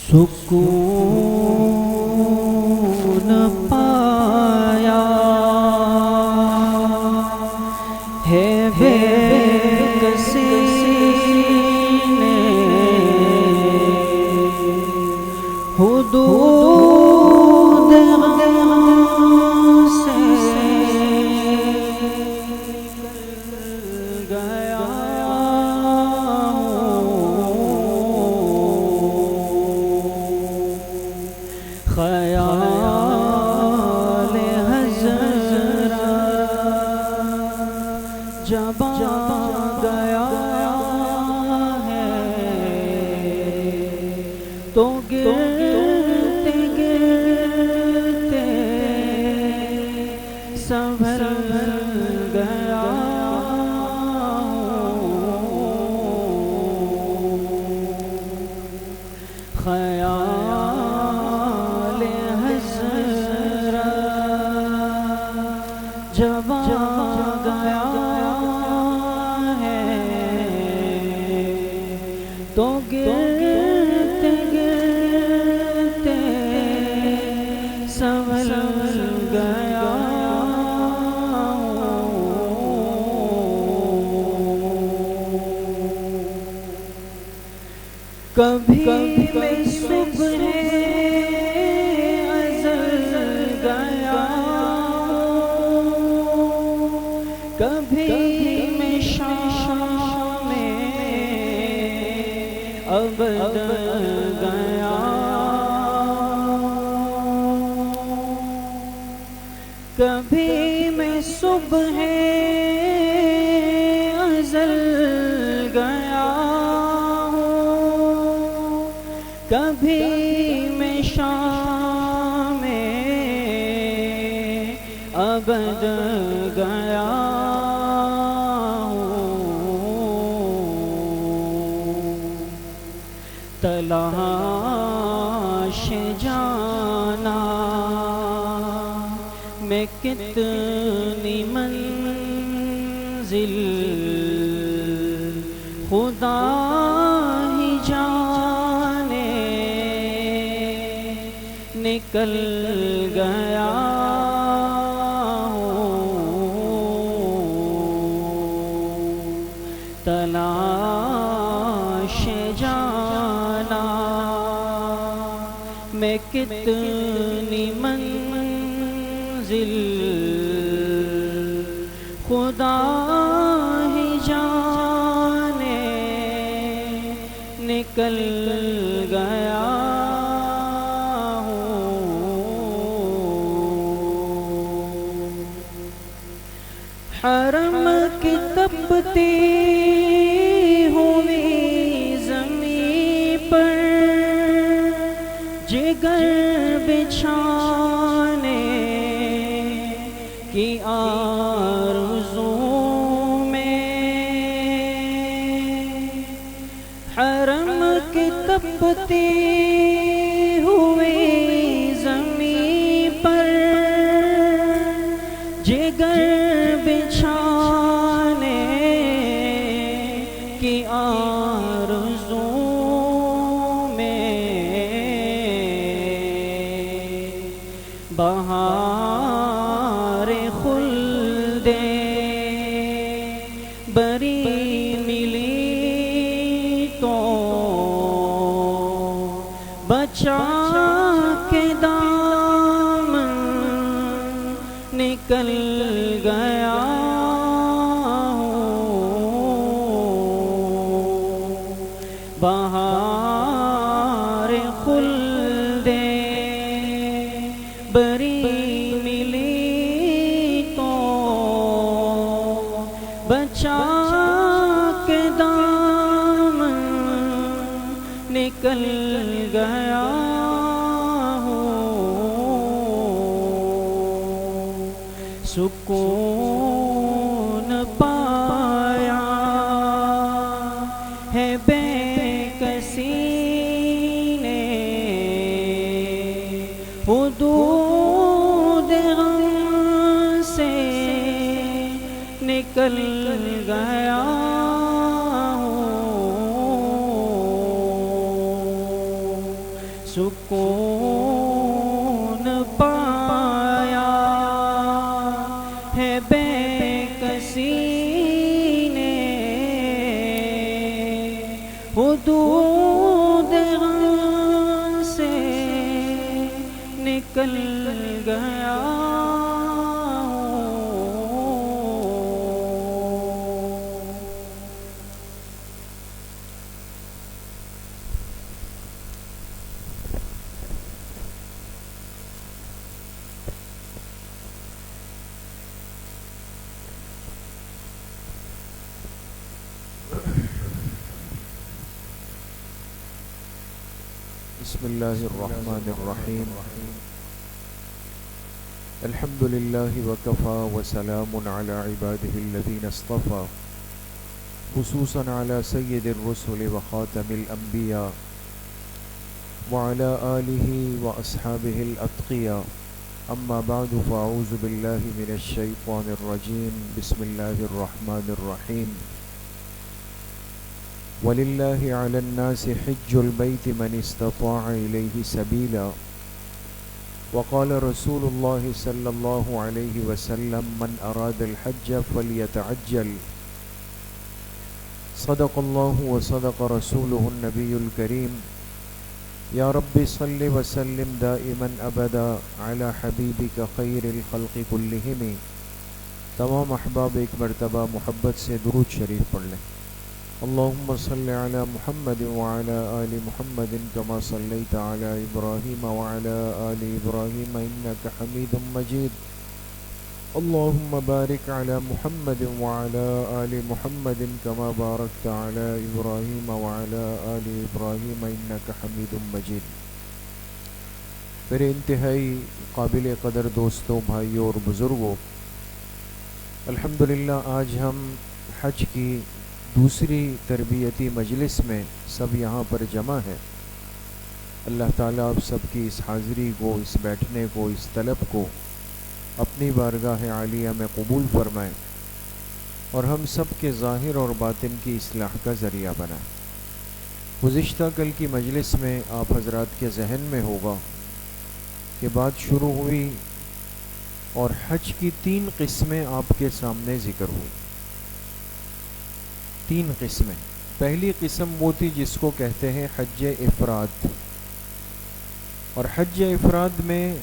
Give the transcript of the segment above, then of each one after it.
سکون پایا ہے بے کسی نے حدود غم سے گیا خیال حضرت جب گیا ہے تو گرتے گرتے سنبھل گیا خیال جب گیا ہے تو گرتے گرتے سنبھل گیا کبھی میں صبح کبھی میں شام ابد گیا کبھی میں صبح ازل گیا کبھی میں شام ابد گیا تلاش جانا میں کتنی منزل خدا ہی جانے نکل گیا تلاش جانا میں کتنی منزل خدا ہی جانے نکل گیا حرم کی تپتی ہوئی زمین پر جگر بچھانے کی آرزو میں حرم کی تپتی ہوئی زمین پر جگر بچھانے کی آرزو میں بہار خلد بری ملی تو بچا کے دامن نکل گیا بہار خلد بری ملی تو بچا کے دامن نکل گیا سکون پایا ہے بے کسی نے حدود غم سے نکل گیا سکون پایا ہے بے کسی نے حدود غم سے نکل گیا بسم اللہ الرحمن الرحیم الحمد للہ وکفا وسلام علی عباده الذین اصطفى خصوصا علی سید الرسل وخاتم الانبیاء وعلى آلہ واصحابہ الاتقیاء اما بعد فاعوذ باللہ من الشیطان الرجیم بسم اللہ الرحمن الرحیم وَلِلَّهِ عَلَى النَّاسِ حِجُّ الْبَيْتِ مَنِ اسْتَطَاعَ إِلَيْهِ سَبِيلًا وقال رسول الله صلى الله عليه وسلم من أراد الحج فليتعجل صدق الله وصدق رسوله النبي الكريم يا رب صل وسلم دائما أبدا على حبيبك خير الخلق كلهم تمام احباب ایک مرتبہ محبت سے درود شریف پڑھ لیں اللهم صل على محمد وعلى آل محمد كما صليت على إبراهيم وعلى آل إبراهيم إنك حميد مجيد اللهم بارك على محمد وعلى آل محمد كما باركت على إبراهيم وعلى آل إبراهيم إنك حميد مجيد میرے انتہائی قابل قدر دوستوں بھائیوں اور بزرگوں الحمدللہ آج ہم حج کی دوسری تربیتی مجلس میں سب یہاں پر جمع ہے اللہ تعالیٰ آپ سب کی اس حاضری کو اس بیٹھنے کو اس طلب کو اپنی بارگاہ عالیہ میں قبول فرمائیں اور ہم سب کے ظاہر اور باطن کی اصلاح کا ذریعہ بنائیں گزشتہ کل کی مجلس میں آپ حضرات کے ذہن میں ہوگا کہ بات شروع ہوئی اور حج کی 3 قسمیں آپ کے سامنے ذکر ہوئی 3 قسمیں پہلی قسم وہ تھی جس کو کہتے ہیں حج افراد اور حج افراد میں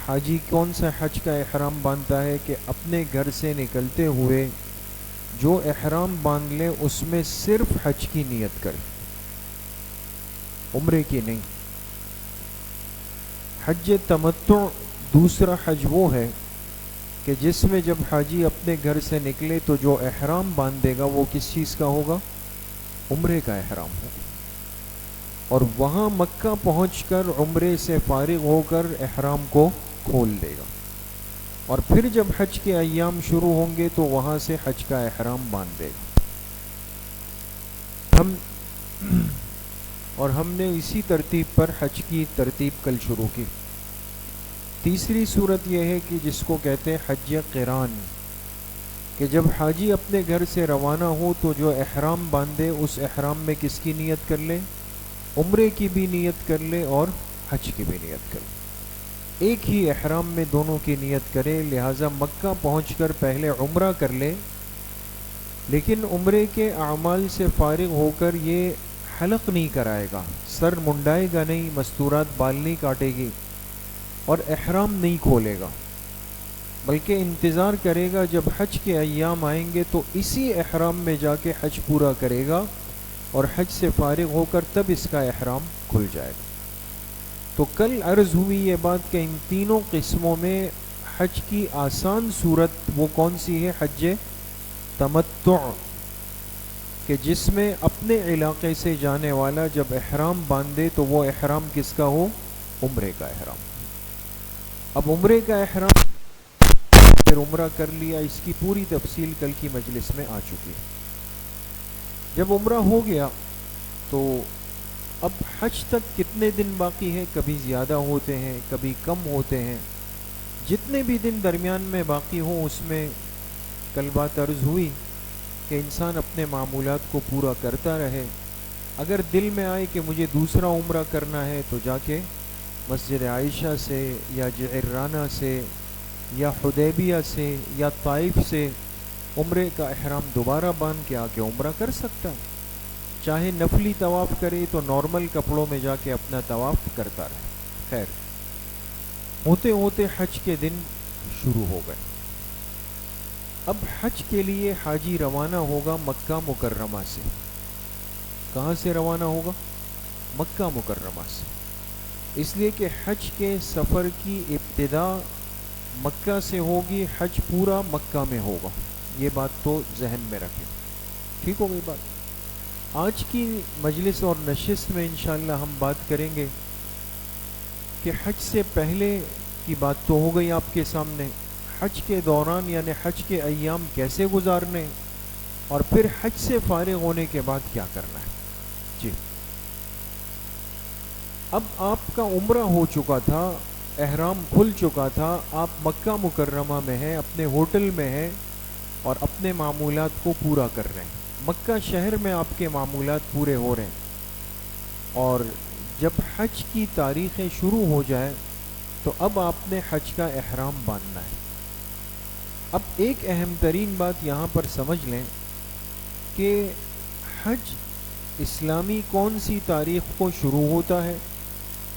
حاجی کون سا حج کا احرام باندھتا ہے کہ اپنے گھر سے نکلتے ہوئے جو احرام باندھ لے اس میں صرف حج کی نیت کرے عمرے کی نہیں حج تمتع دوسرا حج وہ ہے کہ جس میں جب حاجی اپنے گھر سے نکلے تو جو احرام باندھے گا وہ کس چیز کا ہوگا عمرے کا احرام ہوگا اور وہاں مکہ پہنچ کر عمرے سے فارغ ہو کر احرام کو کھول دے گا اور پھر جب حج کے ایام شروع ہوں گے تو وہاں سے حج کا احرام باندھ دے گا ہم نے اسی ترتیب پر حج کی ترتیب کل شروع کی تیسری صورت یہ ہے کہ جس کو کہتے ہیں حج قران کہ جب حاجی اپنے گھر سے روانہ ہو تو جو احرام باندھے اس احرام میں کس کی نیت کر لے عمرے کی بھی نیت کر لے اور حج کی بھی نیت کر لے ایک ہی احرام میں دونوں کی نیت کرے لہٰذا مکہ پہنچ کر پہلے عمرہ کر لے لیکن عمرے کے اعمال سے فارغ ہو کر یہ حلق نہیں کرائے گا سر منڈائے گا نہیں مستورات بال نہیں کاٹے گی اور احرام نہیں کھولے گا بلکہ انتظار کرے گا جب حج کے ایام آئیں گے تو اسی احرام میں جا کے حج پورا کرے گا اور حج سے فارغ ہو کر تب اس کا احرام کھل جائے گا تو کل عرض ہوئی یہ بات کہ ان تینوں قسموں میں حج کی آسان صورت وہ کون سی ہے حج تمتع کہ جس میں اپنے علاقے سے جانے والا جب احرام باندھے تو وہ احرام کس کا ہو عمرے کا احرام اب عمرے کا احرام پھر عمرہ کر لیا اس کی پوری تفصیل کل کی مجلس میں آ چکی ہے جب عمرہ ہو گیا تو اب حج تک کتنے دن باقی ہے کبھی زیادہ ہوتے ہیں کبھی کم ہوتے ہیں جتنے بھی دن درمیان میں باقی ہوں اس میں کل بات عرض ہوئی کہ انسان اپنے معمولات کو پورا کرتا رہے اگر دل میں آئے کہ مجھے دوسرا عمرہ کرنا ہے تو جا کے مسجد عائشہ سے یا جعرانہ سے یا حدیبیہ سے یا طائف سے عمرے کا احرام دوبارہ باندھ کے آ کے عمرہ کر سکتا ہے. چاہے نفلی طواف کرے تو نارمل کپڑوں میں جا کے اپنا طواف کرتا رہے. خیر، ہوتے ہوتے حج کے دن شروع ہو گئے. اب حج کے لیے حاجی روانہ ہوگا مکہ مکرمہ سے. کہاں سے روانہ ہوگا؟ مکہ مکرمہ سے. اس لیے کہ حج کے سفر کی ابتدا مکہ سے ہوگی، حج پورا مکہ میں ہوگا. یہ بات تو ذہن میں رکھیں. ٹھیک ہو گئی بات؟ آج کی مجلس اور نشست میں انشاءاللہ ہم بات کریں گے کہ حج سے پہلے کی بات تو ہو گئی آپ کے سامنے، حج کے دوران یعنی حج کے ایام کیسے گزارنے، اور پھر حج سے فارغ ہونے کے بعد کیا کرنا ہے. جی، اب آپ کا عمرہ ہو چکا تھا، احرام کھل چکا تھا، آپ مکہ مکرمہ میں ہیں، اپنے ہوٹل میں ہیں اور اپنے معمولات کو پورا کر رہے ہیں. مکہ شہر میں آپ کے معمولات پورے ہو رہے ہیں، اور جب حج کی تاریخیں شروع ہو جائیں تو اب آپ نے حج کا احرام باندھنا ہے. اب ایک اہم ترین بات یہاں پر سمجھ لیں کہ حج اسلامی کون سی تاریخ کو شروع ہوتا ہے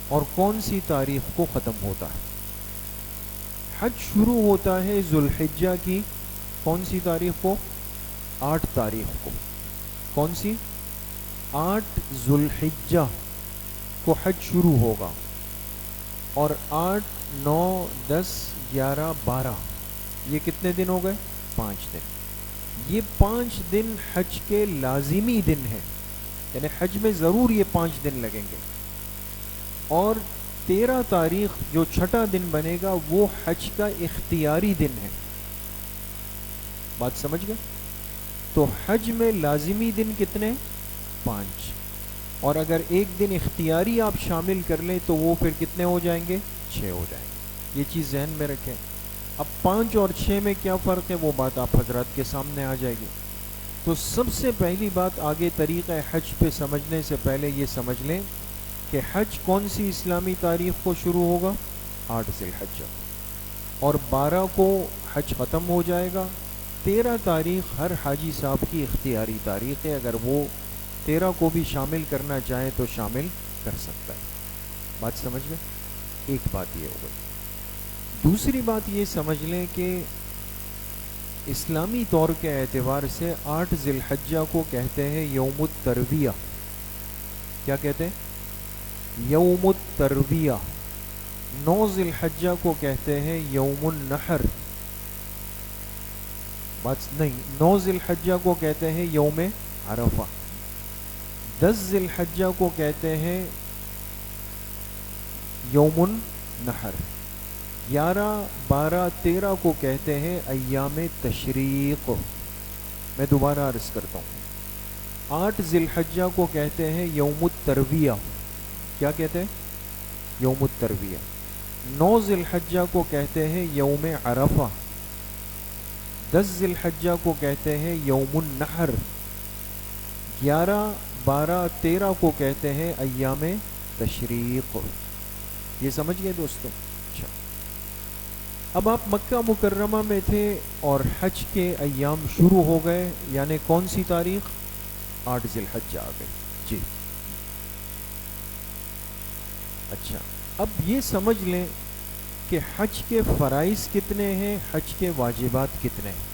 اور کون سی تاریخ کو ختم ہوتا ہے. حج شروع ہوتا ہے ذوالحجہ کی کون سی تاریخ کو؟ 8 تاریخ کو. کون سی؟ 8 ذوالحجہ کو حج شروع ہوگا، اور 8 9 10 11 12 یہ کتنے دن ہو گئے؟ 5 دن. یہ 5 دن حج کے لازمی دن ہیں، یعنی حج میں ضرور یہ 5 دن لگیں گے. اور 13 تاریخ جو چھٹا دن بنے گا وہ حج کا اختیاری دن ہے. بات سمجھ گئے؟ تو حج میں لازمی دن کتنے؟ 5. اور اگر ایک دن اختیاری آپ شامل کر لیں تو وہ پھر کتنے ہو جائیں گے؟ 6 ہو جائیں گے. یہ چیز ذہن میں رکھیں. اب 5 اور 6 میں کیا فرق ہے وہ بات آپ حضرات کے سامنے آ جائے گی. تو سب سے پہلی بات آگے طریقہ حج پہ سمجھنے سے پہلے یہ سمجھ لیں کہ حج کون سی اسلامی تاریخ کو شروع ہوگا؟ 8 ذی الحجہ، اور 12 کو حج ختم ہو جائے گا. 13 تاریخ ہر حاجی صاحب کی اختیاری تاریخ ہے، اگر وہ 13 کو بھی شامل کرنا چاہے تو شامل کر سکتا ہے. بات سمجھ گئے؟ ایک بات یہ ہو گئی. دوسری بات یہ سمجھ لیں کہ اسلامی طور کے اعتبار سے 8 ذی الحجہ کو کہتے ہیں یوم الترویہ. کیا کہتے ہیں؟ یوم الترویہ. 9 ذی الحجہ کو کہتے ہیں یوم النحر. بات نہیں، 9 ذی الحجہ کو کہتے ہیں یوم عرفہ. 10 ذی الحجہ کو کہتے ہیں یوم النحر. 11 12 13 کو کہتے ہیں ایام تشریق. میں دوبارہ عرض کرتا ہوں، 8 ذی الحجہ کو کہتے ہیں یوم الترویہ. کیا کہتے ہیں؟ یوم الترویہ. 9 ذی الحجہ کو کہتے ہیں یوم عرفہ. 10 ذی الحجہ کو کہتے ہیں یوم النحر. 11 12 13 کو کہتے ہیں ایام تشریق. یہ سمجھ گئے دوستو؟ اچھا، اب آپ مکہ مکرمہ میں تھے اور حج کے ایام شروع ہو گئے، یعنی کون سی تاریخ؟ 8 ذی الحجہ آ گئی. جی اچھا، اب یہ سمجھ لیں کہ حج کے فرائض کتنے ہیں، حج کے واجبات کتنے ہیں.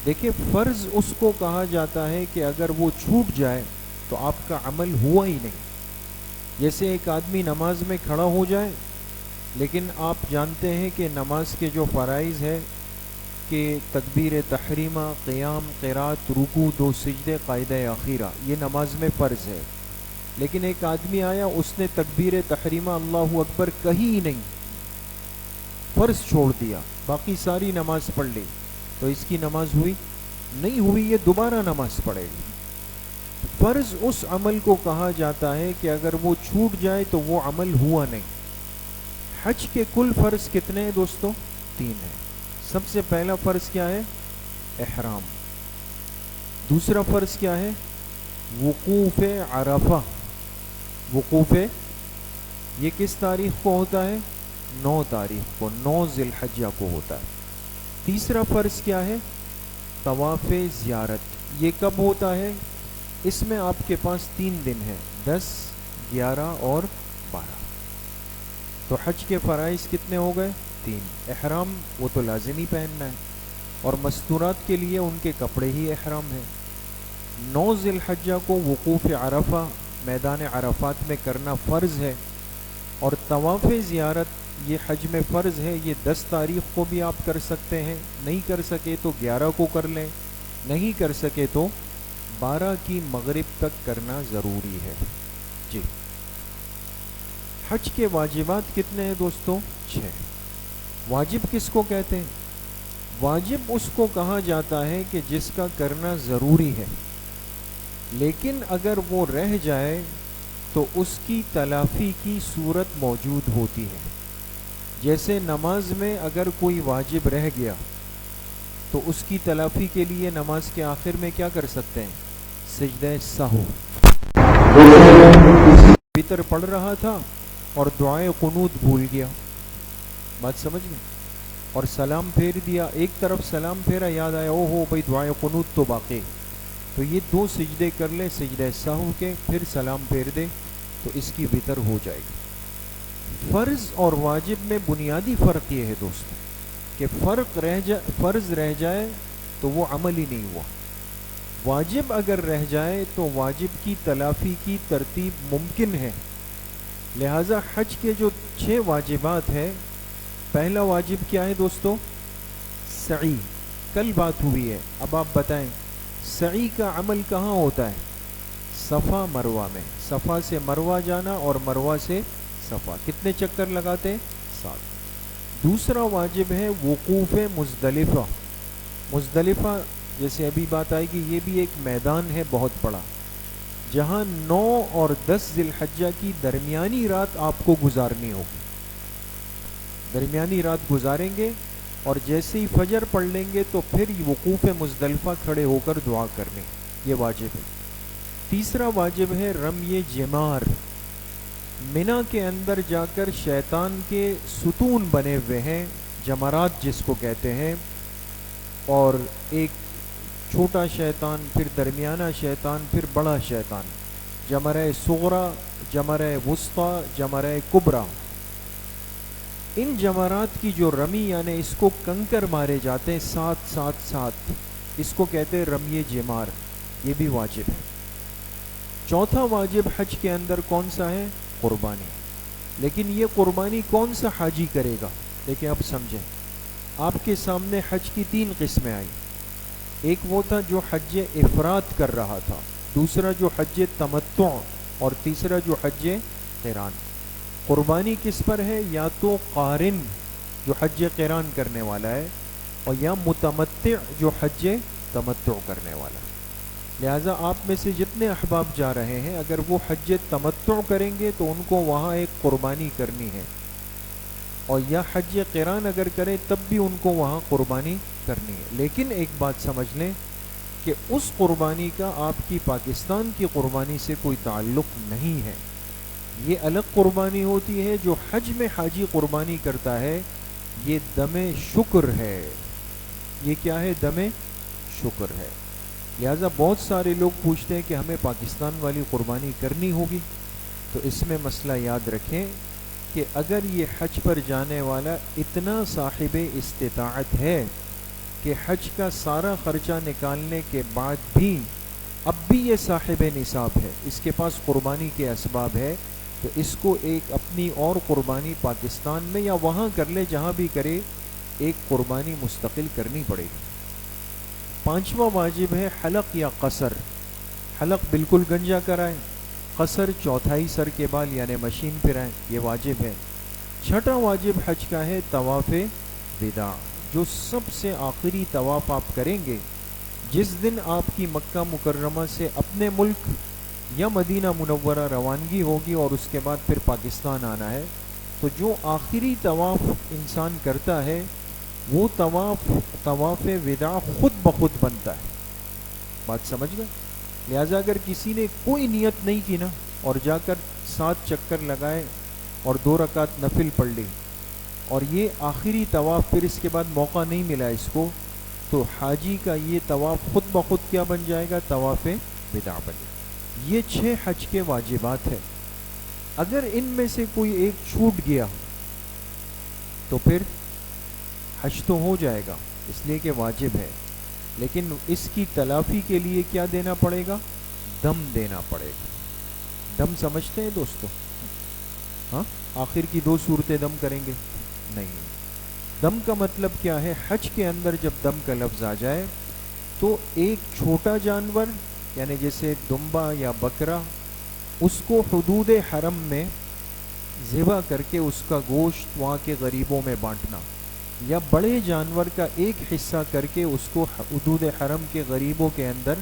دیکھیں، فرض اس کو کہا جاتا ہے کہ اگر وہ چھوٹ جائے تو آپ کا عمل ہوا ہی نہیں. جیسے ایک آدمی نماز میں کھڑا ہو جائے، لیکن آپ جانتے ہیں کہ نماز کے جو فرائض ہے کہ تکبیر تحریمہ، قیام، قرات، رکوع، 2 سجدے، قاعدہ اخیرہ، یہ نماز میں فرض ہے. لیکن ایک آدمی آیا، اس نے تکبیر تحریمہ اللہ اکبر کہی ہی نہیں، فرض چھوڑ دیا، باقی ساری نماز پڑھ لی، تو اس کی نماز ہوئی نہیں ہوئی، یہ دوبارہ نماز پڑھے گی. فرض اس عمل کو کہا جاتا ہے کہ اگر وہ چھوٹ جائے تو وہ عمل ہوا نہیں. حج کے کل فرض کتنے ہیں دوستو؟ 3 ہیں. سب سے پہلا فرض کیا ہے؟ احرام. دوسرا فرض کیا ہے؟ وقوف عرفہ، وقوف یہ کس تاریخ کو ہوتا ہے؟ 9 تاریخ کو، 9 ذی الحجہ کو ہوتا ہے۔ تیسرا فرض کیا ہے؟ طواف زیارت۔ یہ کب ہوتا ہے؟ اس میں آپ کے پاس 3 دن ہیں، 10، 11 اور 12۔ تو حج کے فرائض کتنے ہو گئے؟ 3۔ احرام وہ تو لازمی پہننا ہے، اور مستورات کے لیے ان کے کپڑے ہی احرام ہیں۔ 9 ذی الحجہ کو وقوف عرفہ میدان عرفات میں کرنا فرض ہے، اور طواف زیارت یہ حج میں فرض ہے۔ یہ 10 تاریخ کو بھی آپ کر سکتے ہیں، نہیں کر سکے تو 11 کو کر لیں، نہیں کر سکے تو 12 کی مغرب تک کرنا ضروری ہے۔ جی، حج کے واجبات کتنے ہیں دوستو؟ 6۔ واجب کس کو کہتے ہیں؟ واجب اس کو کہا جاتا ہے کہ جس کا کرنا ضروری ہے، لیکن اگر وہ رہ جائے تو اس کی تلافی کی صورت موجود ہوتی ہے۔ جیسے نماز میں اگر کوئی واجب رہ گیا تو اس کی تلافی کے لیے نماز کے آخر میں کیا کر سکتے ہیں؟ سجدہ سہو۔ وتر پڑھ رہا تھا اور دعائے قنوت بھول گیا، بات سمجھ گئے، اور سلام پھیر دیا، ایک طرف سلام پھیرا، یاد آیا او ہو بھائی دعائے قنوت تو باقی، تو یہ 2 سجدے کر لے سجدہ سہو کے، پھر سلام پھیر دے تو اس کی وتر ہو جائے گی۔ فرض اور واجب میں بنیادی فرق یہ ہے دوستو کہ فرض رہ جائے تو وہ عمل ہی نہیں ہوا، واجب اگر رہ جائے تو واجب کی تلافی کی ترتیب ممکن ہے۔ لہٰذا حج کے جو 6 واجبات ہیں، پہلا واجب کیا ہے دوستو؟ سعی۔ کل بات ہوئی ہے، اب آپ بتائیں سعی کا عمل کہاں ہوتا ہے؟ صفا مروہ میں، صفا سے مروہ جانا اور مروہ سے صفا، کتنے چکر لگاتے؟ 7۔ دوسرا واجب ہے وقوف مزدلفہ۔ مزدلفہ جیسے ابھی بات آئے گی، یہ بھی ایک میدان ہے بہت بڑا، جہاں 9 اور 10 ذی الحجہ کی درمیانی رات آپ کو گزارنی ہوگی۔ درمیانی رات گزاریں گے اور جیسے ہی فجر پڑھ لیں گے تو پھر وقوف مزدلفہ کھڑے ہو کر دعا کرنے، یہ واجب ہے۔ تیسرا واجب ہے رمی جمار۔ منا کے اندر جا کر شیطان کے ستون بنے ہوئے ہیں، جمرات جس کو کہتے ہیں، اور ایک چھوٹا شیطان، پھر درمیانہ شیطان، پھر بڑا شیطان، جمرہ صغرا، جمرہ وسطی، جمرہ کبریٰ۔ ان جمرات کی جو رمی یعنی اس کو کنکر مارے جاتے ہیں 7، اس کو کہتے ہیں رمی جمار، یہ بھی واجب ہے۔ چوتھا واجب حج کے اندر کون سا ہے؟ قربانی۔ لیکن یہ قربانی کون سا حاجی کرے گا؟ لیکن اب سمجھیں، آپ کے سامنے حج کی 3 قسمیں آئی۔ ایک وہ تھا جو حج افراد کر رہا تھا، دوسرا جو حج تمتع، اور تیسرا جو حج قران۔ قربانی کس پر ہے؟ یا تو قارن جو حج قران کرنے والا ہے، اور یا متمتع جو حج تمتع کرنے والا ہے۔ لہٰذا آپ میں سے جتنے احباب جا رہے ہیں، اگر وہ حج تمتع کریں گے تو ان کو وہاں ایک قربانی کرنی ہے، اور یا حج قران اگر کریں تب بھی ان کو وہاں قربانی کرنی ہے۔ لیکن ایک بات سمجھ لیں کہ اس قربانی کا آپ کی پاکستان کی قربانی سے کوئی تعلق نہیں ہے، یہ الگ قربانی ہوتی ہے۔ جو حج میں حاجی قربانی کرتا ہے یہ دم شکر ہے، یہ کیا ہے؟ دم شکر ہے۔ لہٰذا بہت سارے لوگ پوچھتے ہیں کہ ہمیں پاکستان والی قربانی کرنی ہوگی، تو اس میں مسئلہ یاد رکھیں کہ اگر یہ حج پر جانے والا اتنا صاحب استطاعت ہے کہ حج کا سارا خرچہ نکالنے کے بعد بھی اب بھی یہ صاحب نصاب ہے، اس کے پاس قربانی کے اسباب ہے، تو اس کو ایک اپنی اور قربانی پاکستان میں یا وہاں کر لے، جہاں بھی کرے، ایک قربانی مستقل کرنی پڑے گی۔ 5واں واجب ہے حلق یا قصر۔ حلق بالکل گنجا کرائیں، قصر چوتھائی سر کے بال یعنی مشین پھرائیں، یہ واجب ہے۔ 6واں واجب حج کا ہے طواف وداع، جو سب سے آخری طواف آپ کریں گے جس دن آپ کی مکہ مکرمہ سے اپنے ملک یا مدینہ منورہ روانگی ہوگی اور اس کے بعد پھر پاکستان آنا ہے، تو جو آخری طواف انسان کرتا ہے وہ طواف وداع خود بخود بنتا ہے، بات سمجھ گئے؟ لہٰذا اگر کسی نے کوئی نیت نہیں کی نا اور جا کر 7 چکر لگائے اور 2 رکعت نفل پڑھ لی اور یہ آخری طواف پھر اس کے بعد موقع نہیں ملا اس کو، تو حاجی کا یہ طواف خود بخود کیا بن جائے گا؟ طواف وداع بنے گا۔ یہ 6 حج کے واجبات ہیں، اگر ان میں سے کوئی ایک چھوٹ گیا تو پھر حج تو ہو جائے گا اس لیے کہ واجب ہے، لیکن اس کی تلافی کے لیے کیا دینا پڑے گا؟ دم دینا پڑے گا۔ دم سمجھتے ہیں دوستو؟ ہاں، آخر کی 2 صورتیں دم کریں گے؟ نہیں۔ دم کا مطلب کیا ہے؟ حج کے اندر جب دم کا لفظ آ جائے تو ایک چھوٹا جانور یعنی جیسے دمبا یا بکرا، اس کو حدود حرم میں ذبح کر کے اس کا گوشت وہاں کے غریبوں میں بانٹنا، یا بڑے جانور کا ایک حصہ کر کے اس کو حدود حرم کے غریبوں کے اندر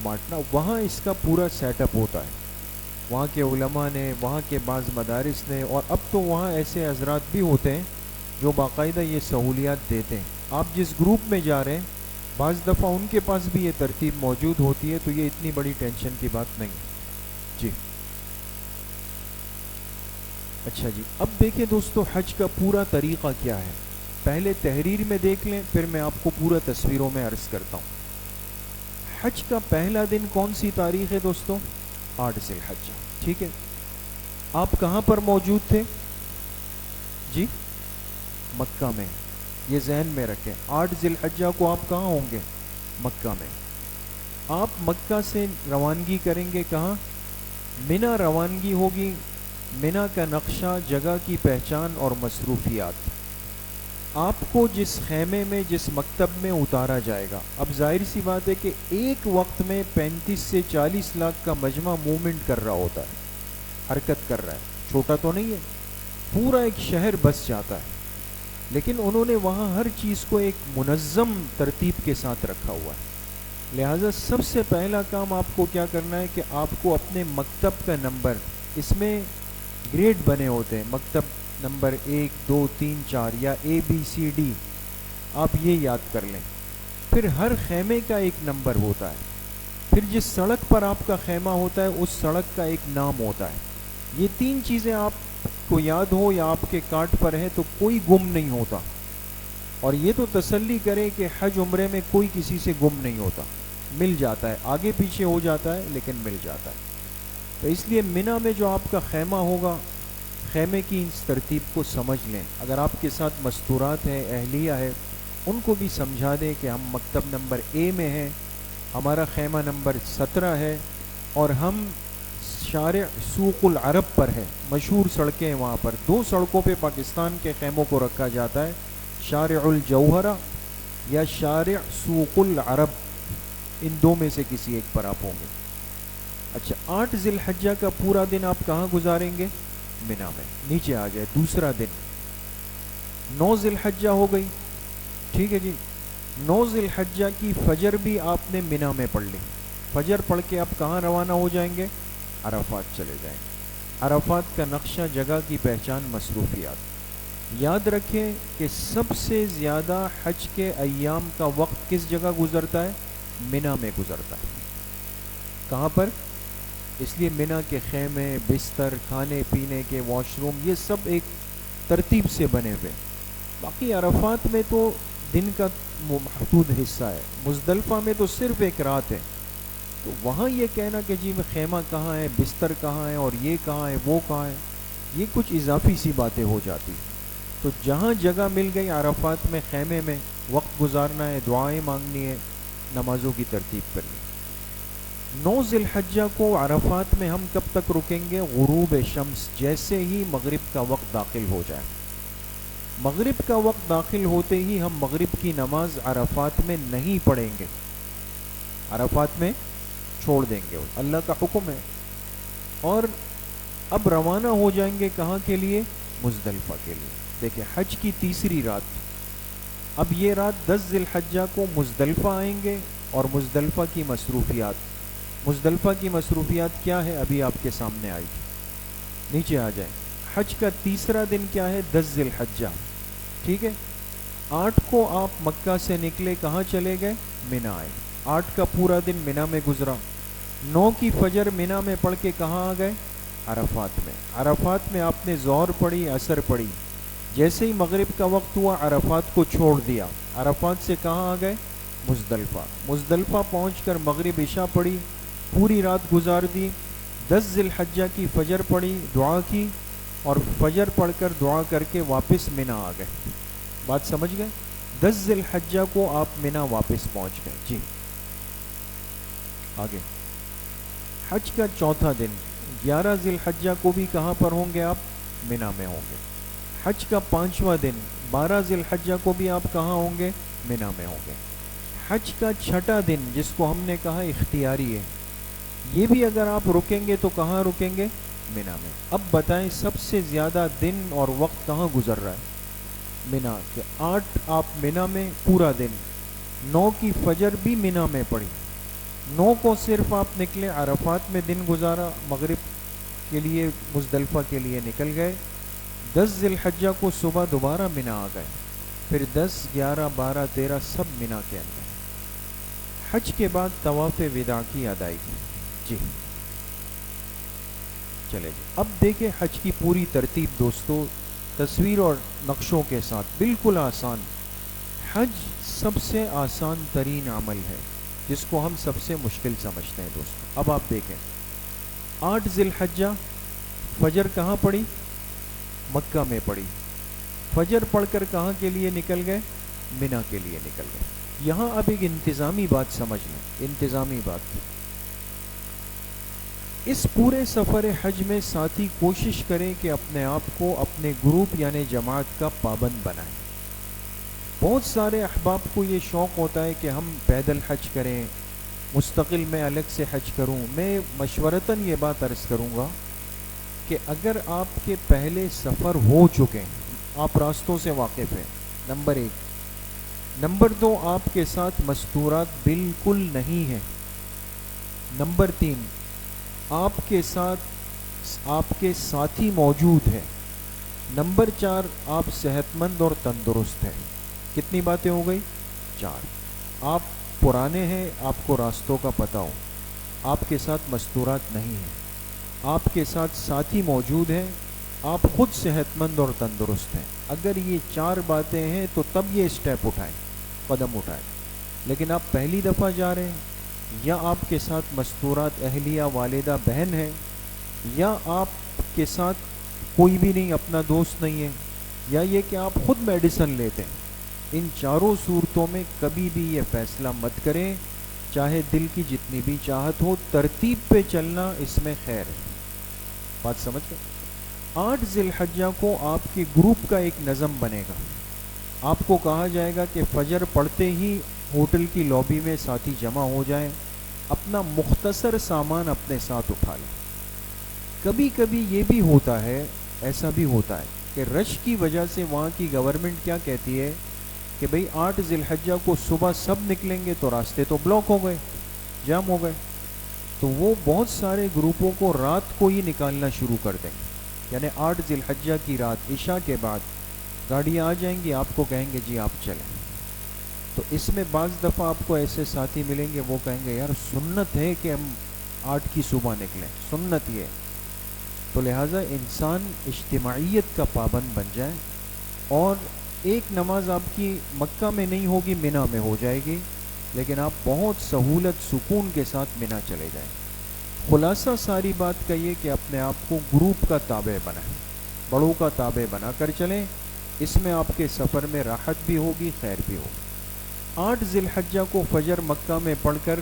بانٹنا، وہاں اس کا پورا سیٹ اپ ہوتا ہے۔ وہاں کے علماء نے، وہاں کے بعض مدارس نے، اور اب تو وہاں ایسے حضرات بھی ہوتے ہیں جو باقاعدہ یہ سہولیات دیتے ہیں۔ آپ جس گروپ میں جا رہے ہیں بعض دفعہ ان کے پاس بھی یہ ترتیب موجود ہوتی ہے، تو یہ اتنی بڑی ٹینشن کی بات نہیں جی۔ اچھا جی، اب دیکھیں دوستو حج کا پورا طریقہ کیا ہے، پہلے تحریر میں دیکھ لیں پھر میں آپ کو پورا تصویروں میں عرض کرتا ہوں۔ حج کا پہلا دن کون سی تاریخ ہے دوستو؟ 8 ذی الحجہ، ٹھیک ہے۔ آپ کہاں پر موجود تھے جی؟ مکہ میں، یہ ذہن میں رکھیں۔ 8 ذی الحجہ کو آپ کہاں ہوں گے؟ مکہ میں۔ آپ مکہ سے روانگی کریں گے کہاں؟ منی روانگی ہوگی۔ منی کا نقشہ، جگہ کی پہچان اور مصروفیات، آپ کو جس خیمے میں، جس مکتب میں اتارا جائے گا۔ اب ظاہر سی بات ہے کہ ایک وقت میں 35 سے 40 لاکھ کا مجمع موومنٹ کر رہا ہوتا ہے، حرکت کر رہا ہے، چھوٹا تو نہیں ہے، پورا ایک شہر بس جاتا ہے، لیکن انہوں نے وہاں ہر چیز کو ایک منظم ترتیب کے ساتھ رکھا ہوا ہے۔ لہٰذا سب سے پہلا کام آپ کو کیا کرنا ہے کہ آپ کو اپنے مکتب کا نمبر، اس میں گریڈ بنے ہوتے ہیں، مکتب نمبر 1 2 3 4 یا ABCD، آپ یہ یاد کر لیں۔ پھر ہر خیمے کا ایک نمبر ہوتا ہے، پھر جس سڑک پر آپ کا خیمہ ہوتا ہے اس سڑک کا ایک نام ہوتا ہے۔ یہ 3 چیزیں آپ کو یاد ہو یا آپ کے کارڈ پر ہے تو کوئی گم نہیں ہوتا، اور یہ تو تسلی کرے کہ حج عمرے میں کوئی کسی سے گم نہیں ہوتا، مل جاتا ہے، آگے پیچھے ہو جاتا ہے لیکن مل جاتا ہے۔ تو اس لیے منی میں جو آپ کا خیمہ ہوگا، خیمے کی اس ترتیب کو سمجھ لیں۔ اگر آپ کے ساتھ مستورات ہے، اہلیہ ہے، ان کو بھی سمجھا دیں کہ ہم مکتب نمبر A میں ہیں، ہمارا خیمہ نمبر 17 ہے، اور ہم شارع سوق العرب پر ہے، مشہور سڑکیں ہیں وہاں پر۔ 2 سڑکوں پہ پاکستان کے خیموں کو رکھا جاتا ہے، شارع الجوہرہ یا شارع سوق العرب، ان 2 میں سے کسی ایک پر آپ ہوں گے۔ اچھا، 8 ذی الحجہ کا پورا دن آپ کہاں گزاریں گے؟ منی میں۔ نیچے آ جائے دوسرا دن، 9 ذی الحجہ ہو گئی، ٹھیک ہے جی۔ 9 ذی الحجہ کی فجر بھی آپ نے منی میں پڑھ لی۔ فجر پڑھ کے آپ کہاں روانہ ہو جائیں گے؟ عرفات چلے جائیں گے۔ عرفات کا نقشہ، جگہ کی پہچان، مصروفیات۔ یاد رکھیں کہ سب سے زیادہ حج کے ایام کا وقت کس جگہ گزرتا ہے؟ منی میں گزرتا ہے۔ کہاں پر؟ اس لیے منی کے خیمے، بستر، کھانے پینے کے واش روم، یہ سب ایک ترتیب سے بنے ہوئے۔ باقی عرفات میں تو دن کا محدود حصہ ہے، مزدلفہ میں تو صرف ایک رات ہے، تو وہاں یہ کہنا کہ جی خیمہ کہاں ہے، بستر کہاں ہے، اور یہ کہاں ہے، وہ کہاں ہے، یہ کچھ اضافی سی باتیں ہو جاتی۔ تو جہاں جگہ مل گئی عرفات میں خیمے میں وقت گزارنا ہے، دعائیں مانگنی ہے، نمازوں کی ترتیب کرنی۔ 9 ذی الحجہ کو عرفات میں ہم کب تک رکیں گے؟ غروب شمس، جیسے ہی مغرب کا وقت داخل ہو جائے۔ مغرب کا وقت داخل ہوتے ہی ہم مغرب کی نماز عرفات میں نہیں پڑھیں گے، عرفات میں چھوڑ دیں گے، اللہ کا حکم ہے۔ اور اب روانہ ہو جائیں گے کہاں کے لیے؟ مزدلفہ کے لیے۔ دیکھیں حج کی تیسری رات، اب یہ رات 10 ذی الحجہ کو مزدلفہ آئیں گے، اور مزدلفہ کی مصروفیات، مزدلفہ کی مصروفیات کیا ہے ابھی آپ کے سامنے آئی گی، نیچے آ جائیں۔ حج کا تیسرا دن کیا ہے؟ 10 ذی الحجہ، ٹھیک ہے۔ 8 کو آپ مکہ سے نکلے، کہاں چلے گئے؟ منی آئے۔ 8 کا پورا دن منی میں گزرا، 9 کی فجر مینا میں پڑھ کے کہاں آ گئے؟ عرفات میں. عرفات میں آپ نے ظہر پڑھی، عصر پڑھی. جیسے ہی مغرب کا وقت ہوا عرفات کو چھوڑ دیا. عرفات سے کہاں آ گئے؟ مزدلفہ. مزدلفہ پہنچ کر مغرب عشاء پڑھی، پوری رات گزار دی. 10 ذی الحجہ کی فجر پڑھی، دعا کی، اور فجر پڑھ کر دعا کر کے واپس مینا آ گئے. بات سمجھ گئے؟ 10 ذی الحجہ کو آپ مینا واپس پہنچ گئے. جی آگے حج کا چوتھا دن 11 ذی الحجہ کو بھی کہاں پر ہوں گے آپ؟ مینا میں ہوں گے. حج کا 5واں دن 12 ذی الحجہ کو بھی آپ کہاں ہوں گے؟ مینا میں ہوں گے. حج کا 6واں دن جس کو ہم نے کہا اختیاری ہے، یہ بھی اگر آپ رکیں گے تو کہاں رکیں گے؟ مینا میں. اب بتائیں سب سے زیادہ دن اور وقت کہاں گزر رہا ہے؟ مینا کے. 8 آپ مینا میں پورا دن، 9 کی فجر بھی مینا میں پڑھی، 9 کو صرف آپ نکلے عرفات میں دن گزارا، مغرب کے لیے مزدلفہ کے لیے نکل گئے. 10 ذی الحجہ کو صبح دوبارہ مینا آ گئے، پھر 10 11 12 13 سب مینا کے اندر. حج کے بعد طواف وداع کی ادائیگی. جی چلے جی اب دیکھیں حج کی پوری ترتیب دوستو، تصویر اور نقشوں کے ساتھ، بالکل آسان. حج سب سے آسان ترین عمل ہے جس کو ہم سب سے مشکل سمجھتے ہیں دوستو. اب آپ دیکھیں 8 ذی الحجہ فجر کہاں پڑی؟ مکہ میں پڑی. فجر پڑھ کر کہاں کے لیے نکل گئے؟ مینا کے لیے نکل گئے. یہاں اب ایک انتظامی بات سمجھ لیں، انتظامی بات. اس پورے سفر حج میں ساتھی کوشش کریں کہ اپنے آپ کو اپنے گروپ یعنی جماعت کا پابند بنائیں. بہت سارے احباب کو یہ شوق ہوتا ہے کہ ہم پیدل حج کریں، مستقل میں الگ سے حج کروں. میں مشورتاً یہ بات عرض کروں گا کہ اگر آپ کے پہلے سفر ہو چکے ہیں، آپ راستوں سے واقف ہیں، نمبر 1. نمبر 2 آپ کے ساتھ مستورات بالکل نہیں ہیں. نمبر 3 آپ کے ساتھ آپ کے ساتھی موجود ہیں. نمبر 4 آپ صحت مند اور تندرست ہیں. کتنی باتیں ہو گئی؟ 4. آپ پرانے ہیں، آپ کو راستوں کا پتہ ہو، آپ کے ساتھ مستورات نہیں ہیں، آپ کے ساتھ ساتھی موجود ہیں، آپ خود صحت مند اور تندرست ہیں. اگر یہ 4 باتیں ہیں تو تب یہ اسٹیپ اٹھائیں، قدم اٹھائیں. لیکن آپ پہلی دفعہ جا رہے ہیں، یا آپ کے ساتھ مستورات اہلیہ والدہ بہن ہے، یا آپ کے ساتھ کوئی بھی نہیں، اپنا دوست نہیں ہے، یا یہ کہ آپ خود میڈیسن لیتے ہیں، ان 4 صورتوں میں کبھی بھی یہ فیصلہ مت کریں، چاہے دل کی جتنی بھی چاہت ہو. ترتیب پہ چلنا اس میں خیر ہے. بات سمجھ گئے؟ 8 ذی الحجہ کو آپ کے گروپ کا ایک نظم بنے گا. آپ کو کہا جائے گا کہ فجر پڑھتے ہی ہوٹل کی لابی میں ساتھی جمع ہو جائیں، اپنا مختصر سامان اپنے ساتھ اٹھا لیں. کبھی کبھی یہ بھی ہوتا ہے، ایسا بھی ہوتا ہے کہ رش کی وجہ سے وہاں کی گورنمنٹ کیا کہتی ہے کہ بھئی 8 ذی الحجہ کو صبح سب نکلیں گے تو راستے تو بلاک ہو گئے، جام ہو گئے، تو وہ بہت سارے گروپوں کو رات کو ہی نکالنا شروع کر دیں گے. یعنی 8 ذی الحجہ کی رات عشاء کے بعد گاڑیاں آ جائیں گی، آپ کو کہیں گے جی آپ چلیں. تو اس میں بعض دفعہ آپ کو ایسے ساتھی ملیں گے، وہ کہیں گے یار سنت ہے کہ ہم 8 کی صبح نکلیں، سنت یہ. تو لہٰذا انسان اجتماعیت کا پابند بن جائے، اور ایک نماز آپ کی مکہ میں نہیں ہوگی، مینا میں ہو جائے گی، لیکن آپ بہت سہولت سکون کے ساتھ مینا چلے جائیں. خلاصہ ساری بات کا یہ کہ اپنے آپ کو گروپ کا تابع بنائیں، بڑوں کا تابع بنا کر چلیں. اس میں آپ کے سفر میں راحت بھی ہوگی، خیر بھی ہوگی. 8 ذی الحجہ کو فجر مکہ میں پڑھ کر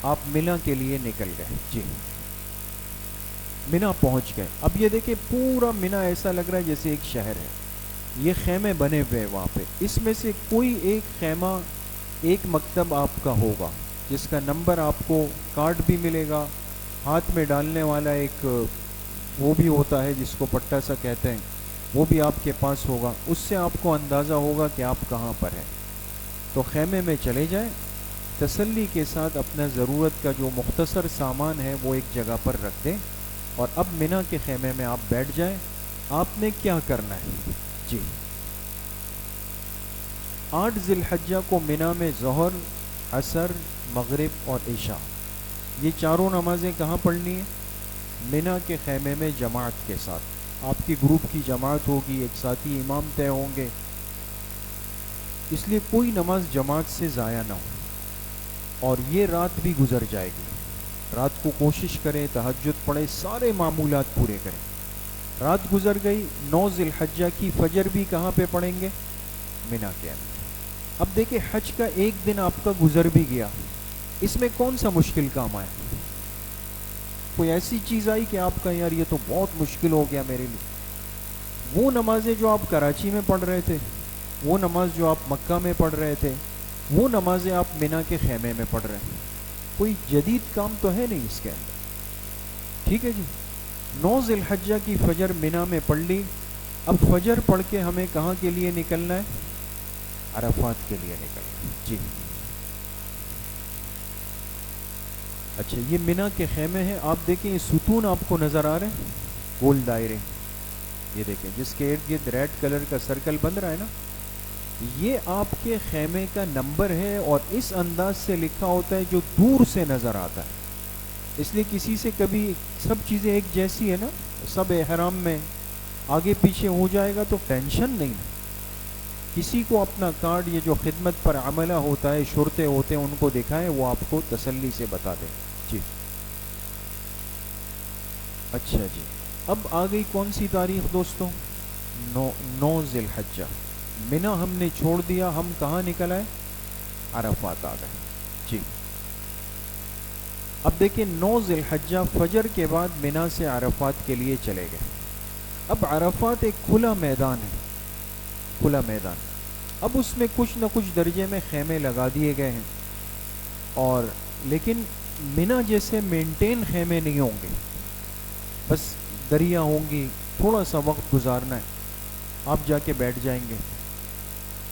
آپ مینا کے لیے نکل گئے. جی مینا پہنچ گئے. اب یہ دیکھیں پورا مینا ایسا لگ رہا ہے جیسے ایک شہر ہے. یہ خیمے بنے ہوئے وہاں پہ، اس میں سے کوئی ایک خیمہ، ایک مکتب آپ کا ہوگا جس کا نمبر آپ کو کارڈ بھی ملے گا، ہاتھ میں ڈالنے والا ایک وہ بھی ہوتا ہے جس کو پٹا سا کہتے ہیں، وہ بھی آپ کے پاس ہوگا. اس سے آپ کو اندازہ ہوگا کہ آپ کہاں پر ہیں. تو خیمے میں چلے جائیں، تسلی کے ساتھ اپنا ضرورت کا جو مختصر سامان ہے وہ ایک جگہ پر رکھ دیں، اور اب مینا کے خیمے میں آپ بیٹھ جائیں. آپ نے کیا کرنا ہے؟ جی 8 ذی الحجہ کو مینا میں ظہر، عصر، مغرب اور عشاء یہ چاروں نمازیں کہاں پڑھنی ہیں؟ منا کے خیمے میں جماعت کے ساتھ، آپ کی گروپ کی جماعت ہوگی، ایک ساتھی امام طے ہوں گے، اس لیے کوئی نماز جماعت سے ضائع نہ ہو۔ اور یہ رات بھی گزر جائے گی، رات کو کوشش کریں، تہجد پڑھیں، سارے معمولات پورے کریں۔ رات گزر گئی، 9 ذی الحجہ کی فجر بھی کہاں پہ پڑھیں گے؟ منا کے اندر۔ اب دیکھیں حج کا ایک دن آپ کا گزر بھی گیا، اس میں کون سا مشکل کام آیا؟ کوئی ایسی چیز آئی کہ آپ کا یار یہ تو بہت مشکل ہو گیا میرے لیے؟ وہ نمازیں جو آپ کراچی میں پڑھ رہے تھے، وہ نماز جو آپ مکہ میں پڑھ رہے تھے، وہ نمازیں آپ منا کے خیمے میں پڑھ رہے ہیں، کوئی جدید کام تو ہے نہیں اس کے اندر، ٹھیک ہے جی۔ 9 ذی الحجہ کی فجر منا میں پڑھ لی، اب فجر پڑھ کے ہمیں کہاں کے لیے نکلنا ہے؟ عرفات کے لیے نکلنا ہے جی۔ اچھا یہ منا کے خیمے ہیں، آپ دیکھیں یہ ستون آپ کو نظر آ رہے ہیں، گول دائرے، یہ دیکھیں جس کے ارد گرد ریڈ کلر کا سرکل بن رہا ہے نا، یہ آپ کے خیمے کا نمبر ہے، اور اس انداز سے لکھا ہوتا ہے جو دور سے نظر آتا ہے، اس لیے کسی سے کبھی سب چیزیں ایک جیسی ہے نا، سب احرام میں آگے پیچھے ہو جائے گا تو ٹینشن نہیں، کسی کو اپنا کارڈ یہ جو خدمت پر عملہ ہوتا ہے، شرطے ہوتے ہیں، ان کو دکھائیں، وہ آپ کو تسلی سے بتا دیں جی۔ اچھا جی، اب آ گئی کون سی تاریخ دوستوں؟ 9 ذی الحجہ۔ منا ہم نے چھوڑ دیا، ہم کہاں نکل آئے؟ عرفات آ گئے جی۔ اب دیکھیں 9 ذی الحجہ فجر کے بعد منا سے عرفات کے لیے چلے گئے۔ اب عرفات ایک کھلا میدان ہے، کھلا میدان، اب اس میں کچھ نہ کچھ درجے میں خیمے لگا دیے گئے ہیں، اور لیکن منا جیسے مینٹین خیمے نہیں ہوں گے، بس دریا ہوں گی، تھوڑا سا وقت گزارنا ہے، آپ جا کے بیٹھ جائیں گے۔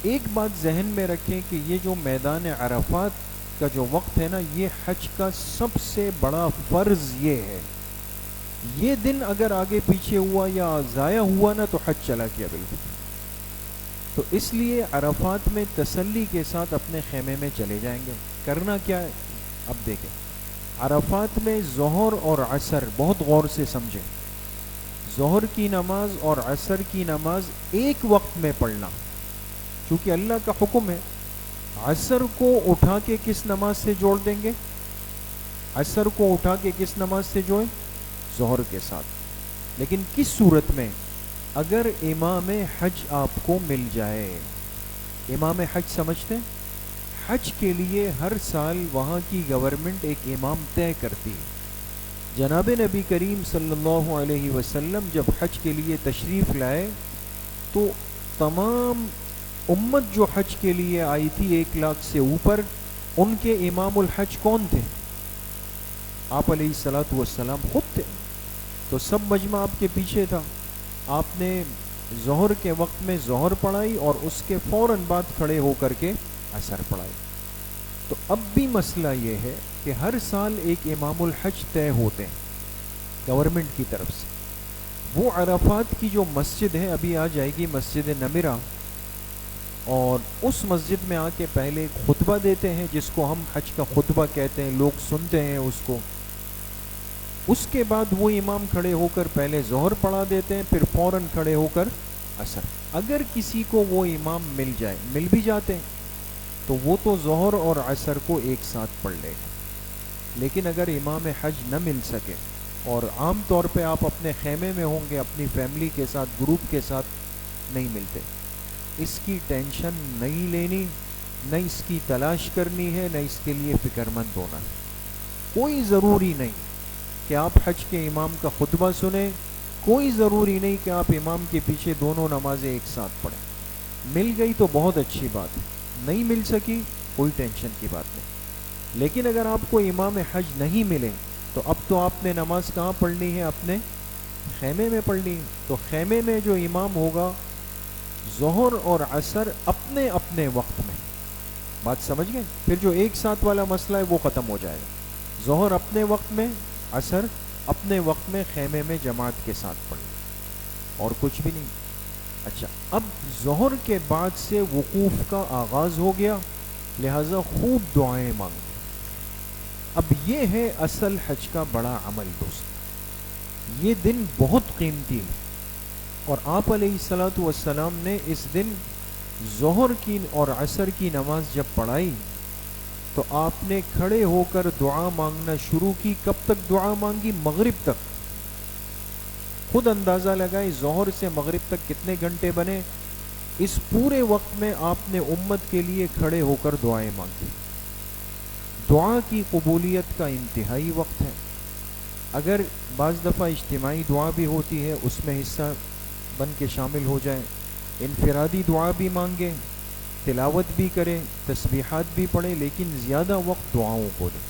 ایک بات ذہن میں رکھیں کہ یہ جو میدان عرفات کا جو وقت ہے نا، یہ حج کا سب سے بڑا فرض یہ ہے، یہ دن اگر آگے پیچھے ہوا یا ضائع ہوا نا تو حج چلا گیا بالکل۔ تو اس لیے عرفات میں تسلی کے ساتھ اپنے خیمے میں چلے جائیں گے۔ کرنا کیا ہے اب دیکھیں، عرفات میں ظہر اور عصر بہت غور سے سمجھیں، ظہر کی نماز اور عصر کی نماز ایک وقت میں پڑھنا، کیونکہ اللہ کا حکم ہے۔ عصر کو اٹھا کے کس نماز سے جوڑ دیں گے؟ عصر کو اٹھا کے کس نماز سے جوڑیں؟ ظہر کے ساتھ۔ لیکن کس صورت میں؟ اگر امام حج آپ کو مل جائے۔ امام حج سمجھتے ہیں؟ حج کے لیے ہر سال وہاں کی گورنمنٹ ایک امام طے کرتی ہے۔ جناب نبی کریم صلی اللہ علیہ وسلم جب حج کے لیے تشریف لائے تو تمام امت جو حج کے لیے آئی تھی 1 لاکھ سے اوپر، ان کے امام الحج کون تھے؟ آپ علیہ الصلاۃ والسلام خود تھے۔ تو سب مجمع آپ کے پیچھے تھا، آپ نے ظہر کے وقت میں ظہر پڑھائی اور اس کے فوراً بعد کھڑے ہو کر کے عصر پڑھائی۔ تو اب بھی مسئلہ یہ ہے کہ ہر سال ایک امام الحج طے ہوتے ہیں گورنمنٹ کی طرف سے۔ وہ عرفات کی جو مسجد ہے، ابھی آ جائے گی مسجد نمرہ، اور اس مسجد میں آ کے پہلے ایک خطبہ دیتے ہیں جس کو ہم حج کا خطبہ کہتے ہیں، لوگ سنتے ہیں اس کو۔ اس کے بعد وہ امام کھڑے ہو کر پہلے ظہر پڑھا دیتے ہیں، پھر فوراً کھڑے ہو کر عصر۔ اگر کسی کو وہ امام مل جائے، مل بھی جاتے ہیں، تو وہ تو ظہر اور عصر کو ایک ساتھ پڑھ لے گا۔ لیکن اگر امام حج نہ مل سکے، اور عام طور پہ آپ اپنے خیمے میں ہوں گے اپنی فیملی کے ساتھ، گروپ کے ساتھ نہیں ملتے، اس کی ٹینشن نہیں لینی، نہ اس کی تلاش کرنی ہے، نہ اس کے لیے فکر مند ہونا ہے۔ کوئی ضروری نہیں کہ آپ حج کے امام کا خطبہ سنیں، کوئی ضروری نہیں کہ آپ امام کے پیچھے دونوں نمازیں ایک ساتھ پڑھیں۔ مل گئی تو بہت اچھی بات ہے، نہیں مل سکی کوئی ٹینشن کی بات نہیں۔ لیکن اگر آپ کو امام حج نہیں ملے تو اب تو آپ نے نماز کہاں پڑھنی ہے؟ اپنے خیمے میں پڑھنی ہے۔ تو خیمے میں جو امام ہوگا، ظہر اور عصر اپنے اپنے وقت میں، بات سمجھ گئے؟ پھر جو ایک ساتھ والا مسئلہ ہے وہ ختم ہو جائے گا۔ ظہر اپنے وقت میں، عصر اپنے وقت میں خیمے میں جماعت کے ساتھ پڑھیں، اور کچھ بھی نہیں۔ اچھا، اب ظہر کے بعد سے وقوف کا آغاز ہو گیا، لہٰذا خوب دعائیں مانگیں۔ اب یہ ہے اصل حج کا بڑا عمل دوست، یہ دن بہت قیمتی ہے، اور آپ علیہ الصلوۃ والسلام نے اس دن ظہر کی اور عصر کی نماز جب پڑھائی تو آپ نے کھڑے ہو کر دعا مانگنا شروع کی. کب تک دعا مانگی؟ مغرب تک. خود اندازہ لگائیں ظہر سے مغرب تک کتنے گھنٹے بنے. اس پورے وقت میں آپ نے امت کے لیے کھڑے ہو کر دعائیں مانگی. دعا کی قبولیت کا انتہائی وقت ہے. اگر بعض دفعہ اجتماعی دعا بھی ہوتی ہے اس میں حصہ بن کے شامل ہو جائیں، انفرادی دعا بھی مانگیں، تلاوت بھی کریں، تسبیحات بھی پڑھیں، لیکن زیادہ وقت دعاؤں کو دیں.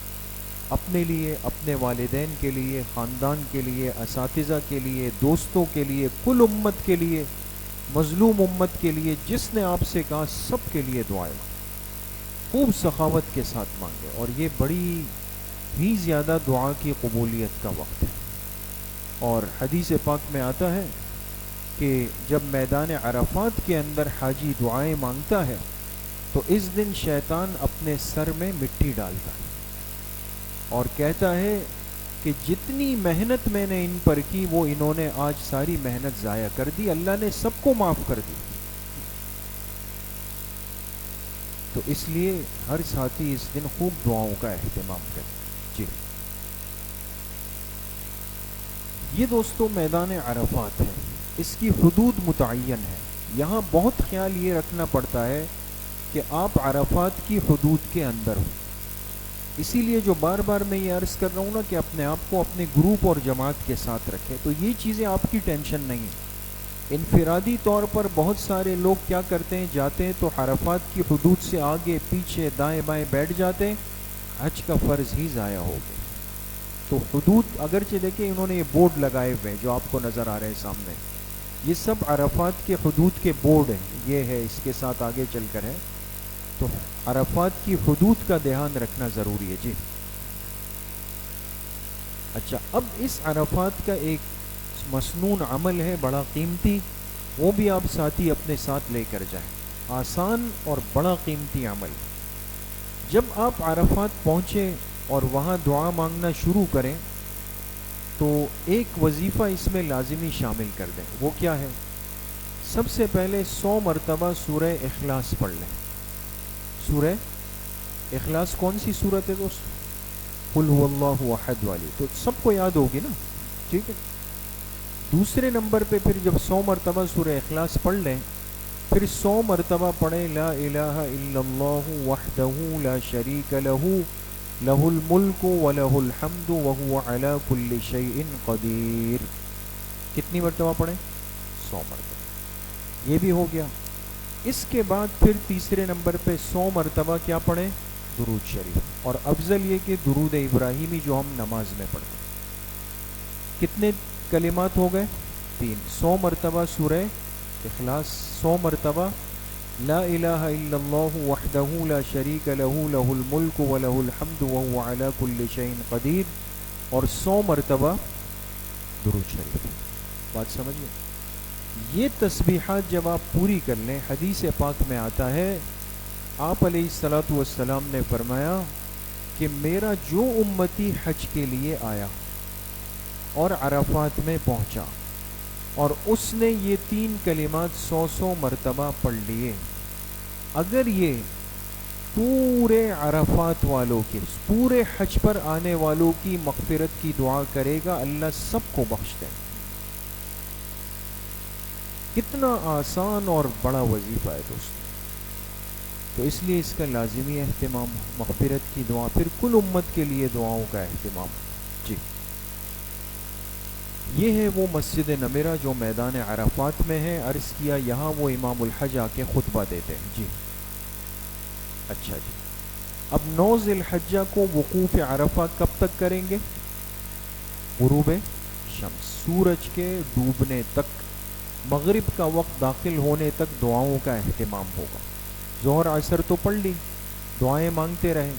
اپنے لیے، اپنے والدین کے لیے، خاندان کے لیے، اساتذہ کے لیے، دوستوں کے لیے، کل امت کے لیے، مظلوم امت کے لیے، جس نے آپ سے کہا سب کے لیے دعائیں خوب سخاوت کے ساتھ مانگے. اور یہ بڑی ہی زیادہ دعا کی قبولیت کا وقت ہے. اور حدیث پاک میں آتا ہے کہ جب میدان عرفات کے اندر حاجی دعائیں مانگتا ہے تو اس دن شیطان اپنے سر میں مٹی ڈالتا ہے اور کہتا ہے کہ جتنی محنت میں نے ان پر کی وہ انہوں نے آج ساری محنت ضائع کر دی. اللہ نے سب کو معاف کر دی. تو اس لیے ہر ساتھی اس دن خوب دعاؤں کا اہتمام کرے. جی یہ دوستو میدان عرفات ہے، اس کی حدود متعین ہے. یہاں بہت خیال یہ رکھنا پڑتا ہے کہ آپ عرفات کی حدود کے اندر ہوں. اسی لیے جو بار بار میں یہ عرض کر رہا ہوں نا کہ اپنے آپ کو اپنے گروپ اور جماعت کے ساتھ رکھیں، تو یہ چیزیں آپ کی ٹینشن نہیں ہے. انفرادی طور پر بہت سارے لوگ کیا کرتے ہیں، جاتے ہیں تو عرفات کی حدود سے آگے پیچھے دائیں بائیں بیٹھ جاتے ہیں، حج کا فرض ہی ضائع ہو گیا. تو حدود اگرچہ دیکھیں انہوں نے یہ بورڈ لگائے ہوئے ہیں جو آپ کو نظر آ رہے ہیں سامنے، یہ سب عرفات کے حدود کے بورڈ ہیں. یہ ہے، اس کے ساتھ آگے چل کر ہے. تو عرفات کی حدود کا دھیان رکھنا ضروری ہے. جی اچھا، اب اس عرفات کا ایک مسنون عمل ہے بڑا قیمتی، وہ بھی آپ ساتھی اپنے ساتھ لے کر جائیں. آسان اور بڑا قیمتی عمل. جب آپ عرفات پہنچے اور وہاں دعا مانگنا شروع کریں تو ایک وظیفہ اس میں لازمی شامل کر دیں. وہ کیا ہے؟ سب سے پہلے 100 مرتبہ سورہ اخلاص پڑھ لیں. سورہ اخلاص کون سی سورت ہے دوست؟ قل هو اللہ احد والی، تو سب کو یاد ہوگی نا. ٹھیک ہے. دوسرے نمبر پہ پھر جب 100 مرتبہ سورہ اخلاص پڑھ لیں، پھر 100 مرتبہ پڑھیں لا الہ الا اللہ وحدہ لا شریک لہ لہ الملک ولہ الحمد وہو علی کل شیء قدیر. کتنی مرتبہ پڑھیں؟ 100 مرتبہ. یہ بھی ہو گیا. اس کے بعد پھر تیسرے نمبر پہ 100 مرتبہ کیا پڑھیں؟ درود شریف. اور افضل یہ کہ درود ابراہیمی جو ہم نماز میں پڑھتے ہیں. کتنے کلمات ہو گئے؟ 3. 100 مرتبہ سورہ اخلاص، 100 مرتبہ لا الہ الا اللہ وحدہ لا شریک لہ لہ الملک ولہ الحمد وہو علی کل شیء قدیر، اور 100 مرتبہ درود شریف. بات سمجھئے؟ یہ تسبیحات جب آپ پوری کر لیں، حدیث پاک میں آتا ہے آپ علیہ الصلوۃ والسلام نے فرمایا کہ میرا جو امتی حج کے لیے آیا اور عرفات میں پہنچا اور اس نے یہ 3 کلمات 100 مرتبہ پڑھ لیے، اگر یہ پورے عرفات والوں کے، پورے حج پر آنے والوں کی مغفرت کی دعا کرے گا، اللہ سب کو بخش دے. کتنا آسان اور بڑا وظیفہ ہے دوست. تو اس لیے اس کا لازمی اہتمام، مغفرت کی دعا، پھر کل امت کے لیے دعاؤں کا اہتمام. جی یہ ہے وہ مسجد نمرہ جو میدان عرفات میں ہے. عرض کیا یہاں وہ امام الحج آ کے خطبہ دیتے ہیں. جی اچھا جی. اب 9 ذی الحجہ کو وقوف عرفہ کب تک کریں گے؟ غروب شمس، سورج کے ڈوبنے تک، مغرب کا وقت داخل ہونے تک دعاؤں کا اہتمام ہوگا. ظہر عصر تو پڑھ لی، دعائیں مانگتے رہے.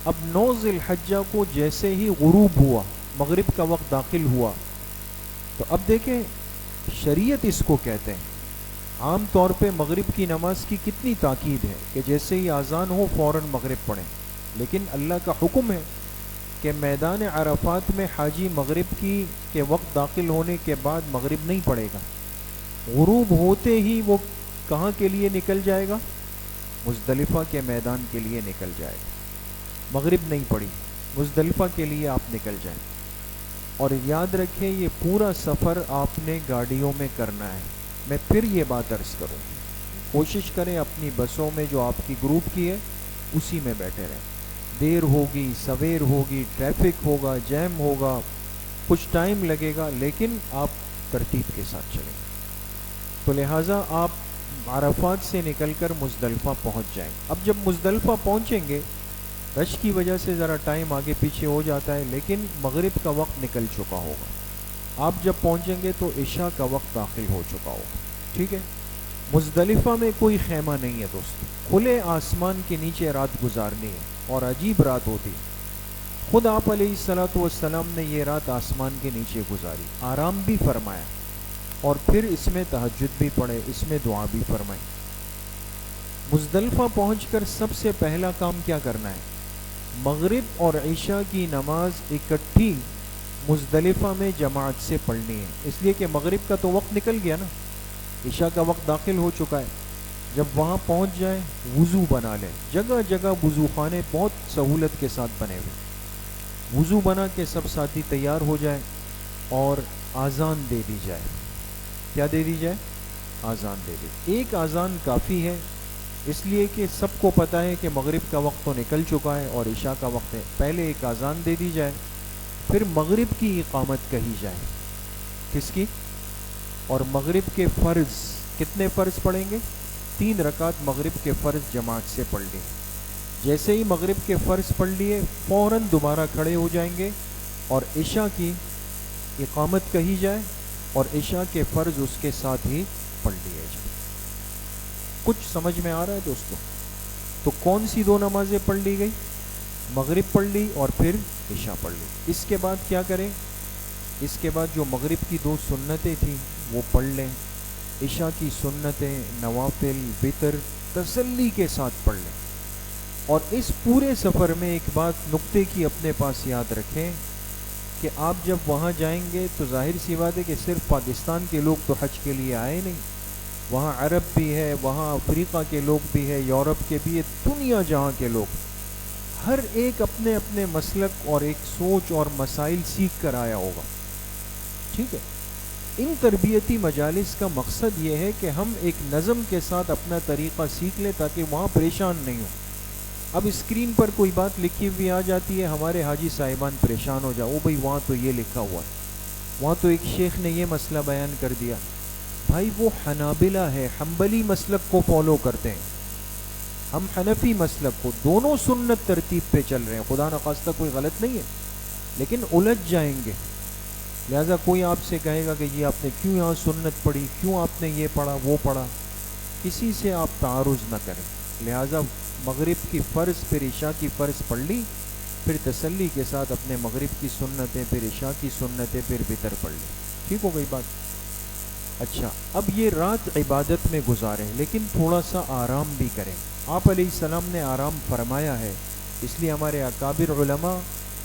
اب 9 ذی الحجہ کو جیسے ہی غروب ہوا، مغرب کا وقت داخل ہوا، تو اب دیکھیں شریعت اس کو کہتے ہیں. عام طور پہ مغرب کی نماز کی کتنی تاکید ہے کہ جیسے ہی اذان ہو فوراً مغرب پڑھیں، لیکن اللہ کا حکم ہے کہ میدان عرفات میں حاجی مغرب کے وقت داخل ہونے کے بعد مغرب نہیں پڑھے گا، غروب ہوتے ہی وہ کہاں کے لیے نکل جائے گا؟ مزدلفہ کے میدان کے لیے نکل جائے گا۔ مغرب نہیں پڑھی، مزدلفہ کے لیے آپ نکل جائیں۔ اور یاد رکھیں یہ پورا سفر آپ نے گاڑیوں میں کرنا ہے۔ میں پھر یہ بات عرض کروں، کوشش کریں اپنی بسوں میں جو آپ کی گروپ کی ہے اسی میں بیٹھے رہیں۔ دیر ہوگی، سویر ہوگی، ٹریفک ہوگا، جیم ہوگا، کچھ ٹائم لگے گا، لیکن آپ ترتیب کے ساتھ چلیں۔ تو لہٰذا آپ عرفات سے نکل کر مزدلفہ پہنچ جائیں۔ اب جب مزدلفہ پہنچیں گے، رش کی وجہ سے ذرا ٹائم آگے پیچھے ہو جاتا ہے، لیکن مغرب کا وقت نکل چکا ہوگا۔ آپ جب پہنچیں گے تو عشاء کا وقت داخل ہو چکا ہوگا، ٹھیک ہے؟ مزدلفہ میں کوئی خیمہ نہیں ہے دوستو، کھلے آسمان کے نیچے رات گزارنی ہے، اور عجیب رات ہوتی ہے۔ خود آپ علیہ الصلوۃ والسلام نے یہ رات آسمان کے نیچے گزاری، آرام بھی فرمایا، اور پھر اس میں تہجد بھی پڑھے، اس میں دعا بھی فرمائی۔ مزدلفہ پہنچ کر سب سے پہلا کام کیا کرنا ہے؟ مغرب اور عشاء کی نماز اکٹھی مزدلفہ میں جماعت سے پڑھنی ہے، اس لیے کہ مغرب کا تو وقت نکل گیا نا، عشاء کا وقت داخل ہو چکا ہے۔ جب وہاں پہنچ جائیں وضو بنا لیں، جگہ جگہ وضو خانے بہت سہولت کے ساتھ بنے ہوئے، وضو بنا کے سب ساتھی تیار ہو جائیں اور آذان دے دی جائے۔ کیا دے دی جائے؟ آذان دے دی۔ ایک آذان کافی ہے، اس لیے کہ سب کو پتہ ہے کہ مغرب کا وقت تو نکل چکا ہے اور عشاء کا وقت ہے۔ پہلے ایک آذان دے دی جائے، پھر مغرب کی اقامت کہی جائے۔ کس کی؟ اور مغرب کے فرض کتنے فرض پڑھیں گے؟ 3 رکعت مغرب کے فرض جماعت سے پڑھ لیں۔ جیسے ہی مغرب کے فرض پڑھ لیے فوراً دوبارہ کھڑے ہو جائیں گے اور عشاء کی اقامت کہی جائے اور عشاء کے فرض اس کے ساتھ ہی پڑھ لیے جائیں۔ کچھ سمجھ میں آ رہا ہے دوستو؟ تو کون سی 2 نمازیں پڑھ لی گئی؟ مغرب پڑھ لی اور پھر عشاء پڑھ لی۔ اس کے بعد کیا کریں؟ اس کے بعد جو مغرب کی 2 سنتیں تھیں وہ پڑھ لیں، عشاء کی سنتیں، نوافل، وتر تسلی کے ساتھ پڑھ لیں۔ اور اس پورے سفر میں ایک بات نقطے کی اپنے پاس یاد رکھیں کہ آپ جب وہاں جائیں گے تو ظاہر سی بات ہے کہ صرف پاکستان کے لوگ تو حج کے لیے آئے نہیں، وہاں عرب بھی ہے، وہاں افریقہ کے لوگ بھی ہے، یورپ کے بھی ہے، دنیا جہاں کے لوگ، ہر ایک اپنے اپنے مسلک اور ایک سوچ اور مسائل سیکھ کر آیا ہوگا، ٹھیک ہے؟ ان تربیتی مجالس کا مقصد یہ ہے کہ ہم ایک نظم کے ساتھ اپنا طریقہ سیکھ لیں تاکہ وہاں پریشان نہیں ہوں۔ اب اسکرین پر کوئی بات لکھی ہوئی آ جاتی ہے، ہمارے حاجی صاحبان پریشان ہو جاؤ، بھائی وہاں تو یہ لکھا ہوا ہے، وہاں تو ایک شیخ نے یہ مسئلہ بیان کر دیا۔ بھائی وہ حنابلہ ہے، حنبلی مسلک کو فالو کرتے ہیں، ہم حنفی مسلک کو، دونوں سنت ترتیب پہ چل رہے ہیں، خدا نخواستہ کوئی غلط نہیں ہے، لیکن الجھ جائیں گے۔ لہٰذا کوئی آپ سے کہے گا کہ جی آپ نے کیوں یہاں سنت پڑھی، کیوں آپ نے یہ پڑھا وہ پڑھا، کسی سے آپ تعارض نہ کریں۔ لہٰذا مغرب کی فرض پھر عشاء کی فرض پڑھ لی، پھر تسلی کے ساتھ اپنے مغرب کی سنتیں، پھر عشاء کی سنتیں، پھر وتر پڑھ لی۔ ٹھیک ہو گئی بات؟ اچھا، اب یہ رات عبادت میں گزاریں لیکن تھوڑا سا آرام بھی کریں۔ آپ علیہ السلام نے آرام فرمایا ہے، اس لیے ہمارے اکابر علماء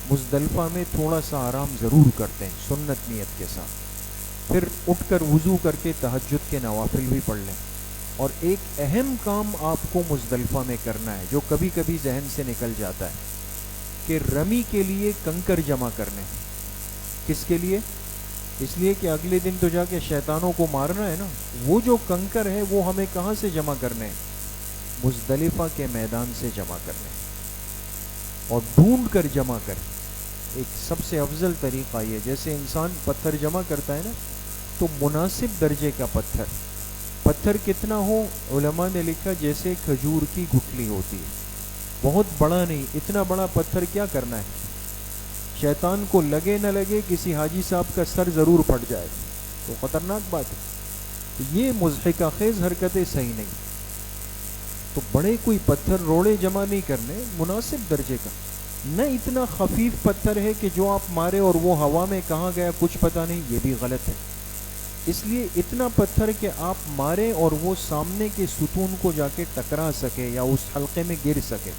مزدلفہ میں تھوڑا سا آرام ضرور کرتے ہیں سنت نیت کے ساتھ، پھر اٹھ کر وضو کر کے تہجد کے نوافل بھی پڑھ لیں۔ اور ایک اہم کام آپ کو مزدلفہ میں کرنا ہے جو کبھی کبھی ذہن سے نکل جاتا ہے، کہ رمی کے لیے کنکر جمع کرنے۔ کس کے لیے؟ اس لیے کہ اگلے دن تو جا کے شیطانوں کو مارنا ہے نا، وہ جو کنکر ہے وہ ہمیں کہاں سے جمع کرنے ہیں؟ مزدلفہ کے میدان سے جمع کرنے، اور ڈھونڈ کر جمع کریں۔ ایک سب سے افضل طریقہ یہ، جیسے انسان پتھر جمع کرتا ہے نا، تو مناسب درجے کا پتھر کتنا ہو؟ علماء نے لکھا جیسے کھجور کی گٹھلی ہوتی ہے، بہت بڑا نہیں، اتنا بڑا پتھر کیا کرنا ہے؟ شیطان کو لگے نہ لگے کسی حاجی صاحب کا سر ضرور پھٹ جائے، تو خطرناک بات ہے۔ یہ مضحکہ خیز حرکتیں صحیح نہیں۔ تو بڑے کوئی پتھر روڑے جمع نہیں کرنے، مناسب درجے کا، نہ اتنا خفیف پتھر ہے کہ جو آپ مارے اور وہ ہوا میں کہاں گیا کچھ پتہ نہیں، یہ بھی غلط ہے۔ اس لیے اتنا پتھر کہ آپ مارے اور وہ سامنے کے ستون کو جا کے ٹکرا سکے یا اس حلقے میں گر سکے،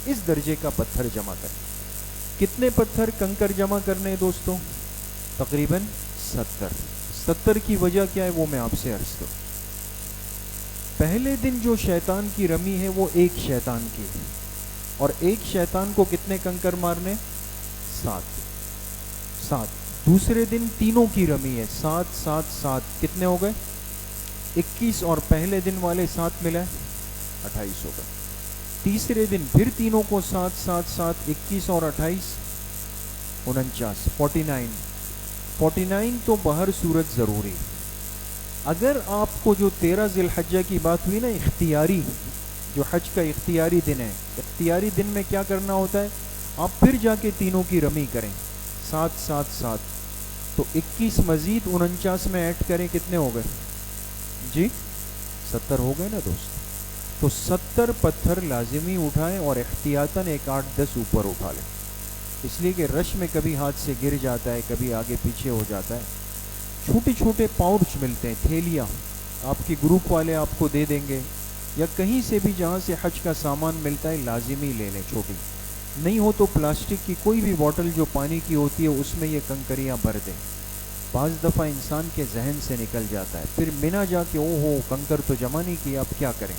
اس درجے کا پتھر جمع کریں۔ کتنے پتھر کنکر جمع کرنے دوستوں؟ تقریباً 70 کی وجہ کیا ہے وہ میں آپ سے عرض کروں. پہلے دن جو شیطان کی رمی ہے وہ ایک شیطان کی ہے، اور ایک شیطان کو کتنے کنکر مارنے؟ 7. دوسرے دن تینوں کی رمی ہے، 7 کتنے ہو گئے؟ 21، اور پہلے دن والے 7 ملا 28 ہو گئے. تیسرے دن پھر تینوں کو 7 21 اور 28 49. 49 تو بہر صورت ضروری. اگر آپ کو جو 13 ذی الحجہ کی بات ہوئی نا، اختیاری، جو حج کا اختیاری دن ہے، اختیاری دن میں کیا کرنا ہوتا ہے؟ آپ پھر جا کے تینوں کی رمی کریں، 7 تو 21 مزید 49 میں ایڈ کریں، کتنے ہو گئے جی؟ 70 ہو گئے نا دوست. تو 70 پتھر لازمی اٹھائیں اور احتیاطاً ایک 8-10 اوپر اٹھا لیں، اس لیے کہ رش میں کبھی ہاتھ سے گر جاتا ہے، کبھی آگے پیچھے ہو جاتا ہے. چھوٹے چھوٹے پاؤچ ملتے ہیں، تھیلیاں آپ کے گروپ والے آپ کو دے دیں گے، یا کہیں سے بھی جہاں سے حج کا سامان ملتا ہے لازمی لے لیں. چھوٹی نہیں ہو تو پلاسٹک کی کوئی بھی بوٹل جو پانی کی ہوتی ہے اس میں یہ کنکریاں بھر دیں. بعض دفعہ انسان کے ذہن سے نکل جاتا ہے، پھر مینا جا کے او ہو کنکر تو جمع نہیں کیا، اب کیا کریں؟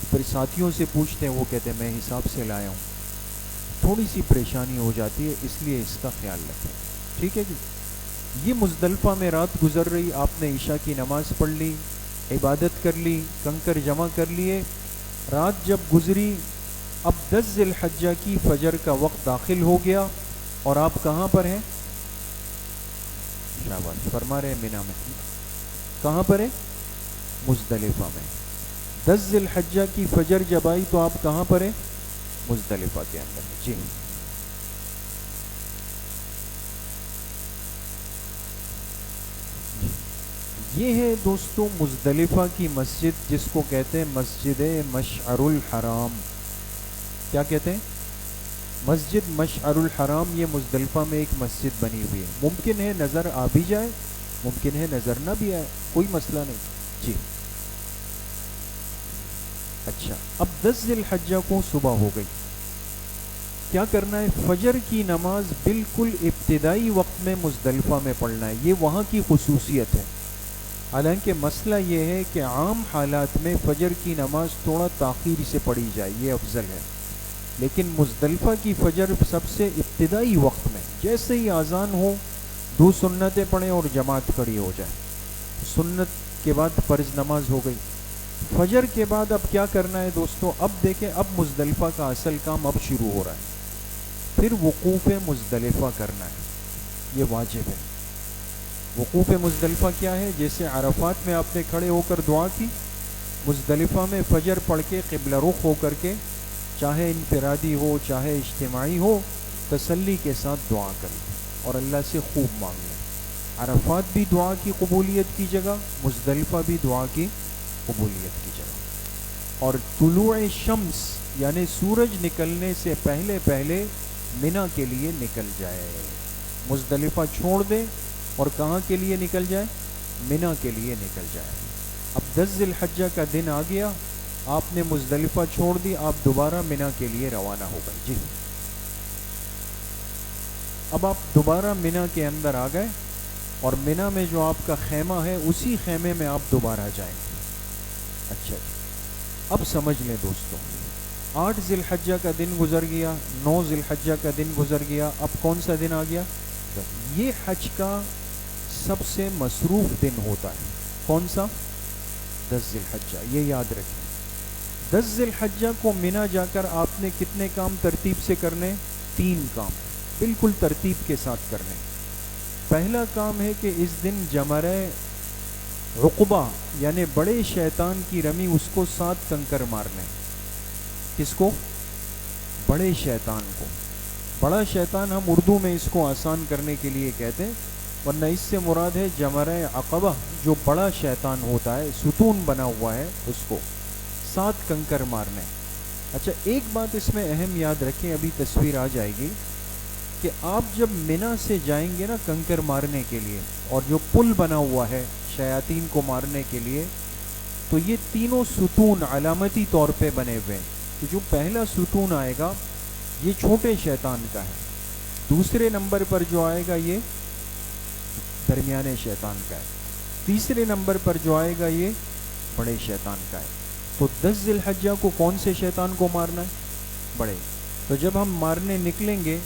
پھر ساتھیوں سے پوچھتے ہیں، وہ کہتے ہیں میں حساب سے لایا ہوں. تھوڑی سی پریشانی ہو جاتی ہے، اس لیے اس کا خیال رکھیں. ٹھیک ہے جی. یہ مزدلفہ میں رات گزر رہی، آپ نے عشاء کی نماز پڑھ لی، عبادت کر لی، کنکر جمع کر لیے. رات جب گزری، اب 10 ذی الحجہ کی فجر کا وقت داخل ہو گیا، اور آپ کہاں پر ہیں؟ شاباش فرما رہے ہیں، مینا میں. کہاں پر ہے؟ مزدلفہ میں. 10 ذی الحجہ کی فجر جب آئی تو آپ کہاں پر ہیں؟ مزدلفہ کے اندر. جی یہ ہے دوستوں مزدلفہ کی مسجد، جس کو کہتے ہیں مسجد مشعر الحرام. کیا کہتے ہیں؟ مسجد مشعر الحرام. یہ مزدلفہ میں ایک مسجد بنی ہوئی ہے. ممکن ہے نظر آ بھی جائے، ممکن ہے نظر نہ بھی آئے، کوئی مسئلہ نہیں. جی اچھا، اب 10 ذی الحجہ کو صبح ہو گئی. کیا کرنا ہے؟ فجر کی نماز بالکل ابتدائی وقت میں مزدلفہ میں پڑھنا ہے. یہ وہاں کی خصوصیت ہے. حالانکہ مسئلہ یہ ہے کہ عام حالات میں فجر کی نماز تھوڑا تاخیر سے پڑھی جائے، یہ افضل ہے. لیکن مزدلفہ کی فجر سب سے ابتدائی وقت میں، جیسے ہی اذان ہو 2 سنتیں پڑھیں اور جماعت کھڑی ہو جائے. سنت کے بعد فرض نماز ہو گئی. فجر کے بعد اب کیا کرنا ہے دوستو؟ اب دیکھیں، اب مزدلفہ کا اصل کام اب شروع ہو رہا ہے. پھر وقوف مزدلفہ کرنا ہے، یہ واجب ہے. وقوف مزدلفہ کیا ہے؟ جیسے عرفات میں آپ نے کھڑے ہو کر دعا کی، مزدلفہ میں فجر پڑھ کے قبلہ رخ ہو کر کے، چاہے انفرادی ہو چاہے اجتماعی ہو، تسلی کے ساتھ دعا کریں اور اللہ سے خوب مانگ لیں. عرفات بھی دعا کی قبولیت کی جگہ، مزدلفہ بھی دعا کی قبولیت کی جگہ. اور طلوع شمس یعنی سورج نکلنے سے پہلے پہلے مینا کے لیے نکل جائے. مزدلفہ چھوڑ دے اور کہاں کے لیے نکل جائے؟ مینا کے لیے نکل جائے. اب 10 ذی الحجہ کا دن آ گیا، آپ نے مزدلفہ چھوڑ دی، آپ دوبارہ مینا کے لیے روانہ ہو گئے. جی اب آپ دوبارہ مینا کے اندر آ گئے، اور مینا میں جو آپ کا خیمہ ہے اسی خیمے میں آپ دوبارہ جائیں گے. اچھا اب سمجھ لیں دوستوں، 8 ذی الحجہ کا دن گزر گیا، 9 ذی الحجہ کا دن گزر گیا، اب کون سا دن آ گیا؟ یہ حج کا سب سے مصروف دن ہوتا ہے. کون سا؟ 10 ذی الحجہ. یہ یاد رکھیں، 10 ذی الحجہ کو مینا جا کر آپ نے کتنے کام ترتیب سے کرنے؟ 3 کام بالکل ترتیب کے ساتھ کرنے. پہلا کام ہے کہ اس دن جمرہ عقبہ یعنی بڑے شیطان کی رمی، اس کو 7 کنکر مارنے. کس کو؟ بڑے شیطان کو. بڑا شیطان ہم اردو میں اس کو آسان کرنے کے لیے کہتے ہیں، ورنہ اس سے مراد ہے جمرہ عقبہ، جو بڑا شیطان ہوتا ہے ستون بنا ہوا ہے، اس کو 7 کنکر مارنے. اچھا ایک بات اس میں اہم یاد رکھیں، ابھی تصویر آ جائے گی، کہ آپ جب مینا سے جائیں گے نا کنکر مارنے کے لیے، اور جو پل بنا ہوا ہے شیاطین کو مارنے کے لیے، تو یہ تینوں ستون علامتی طور پہ بنے ہوئے ہیں. کہ جو پہلا ستون آئے گا یہ چھوٹے شیطان کا ہے، دوسرے نمبر پر جو آئے گا یہ درمیانے شیطان کا ہے، تیسرے نمبر پر جو آئے گا یہ بڑے شیطان کا ہے۔ تو 10 ذی الحجہ کو کون سے شیطان کو مارنا ہے؟ بڑے۔ تو جب ہم مارنے نکلیں گے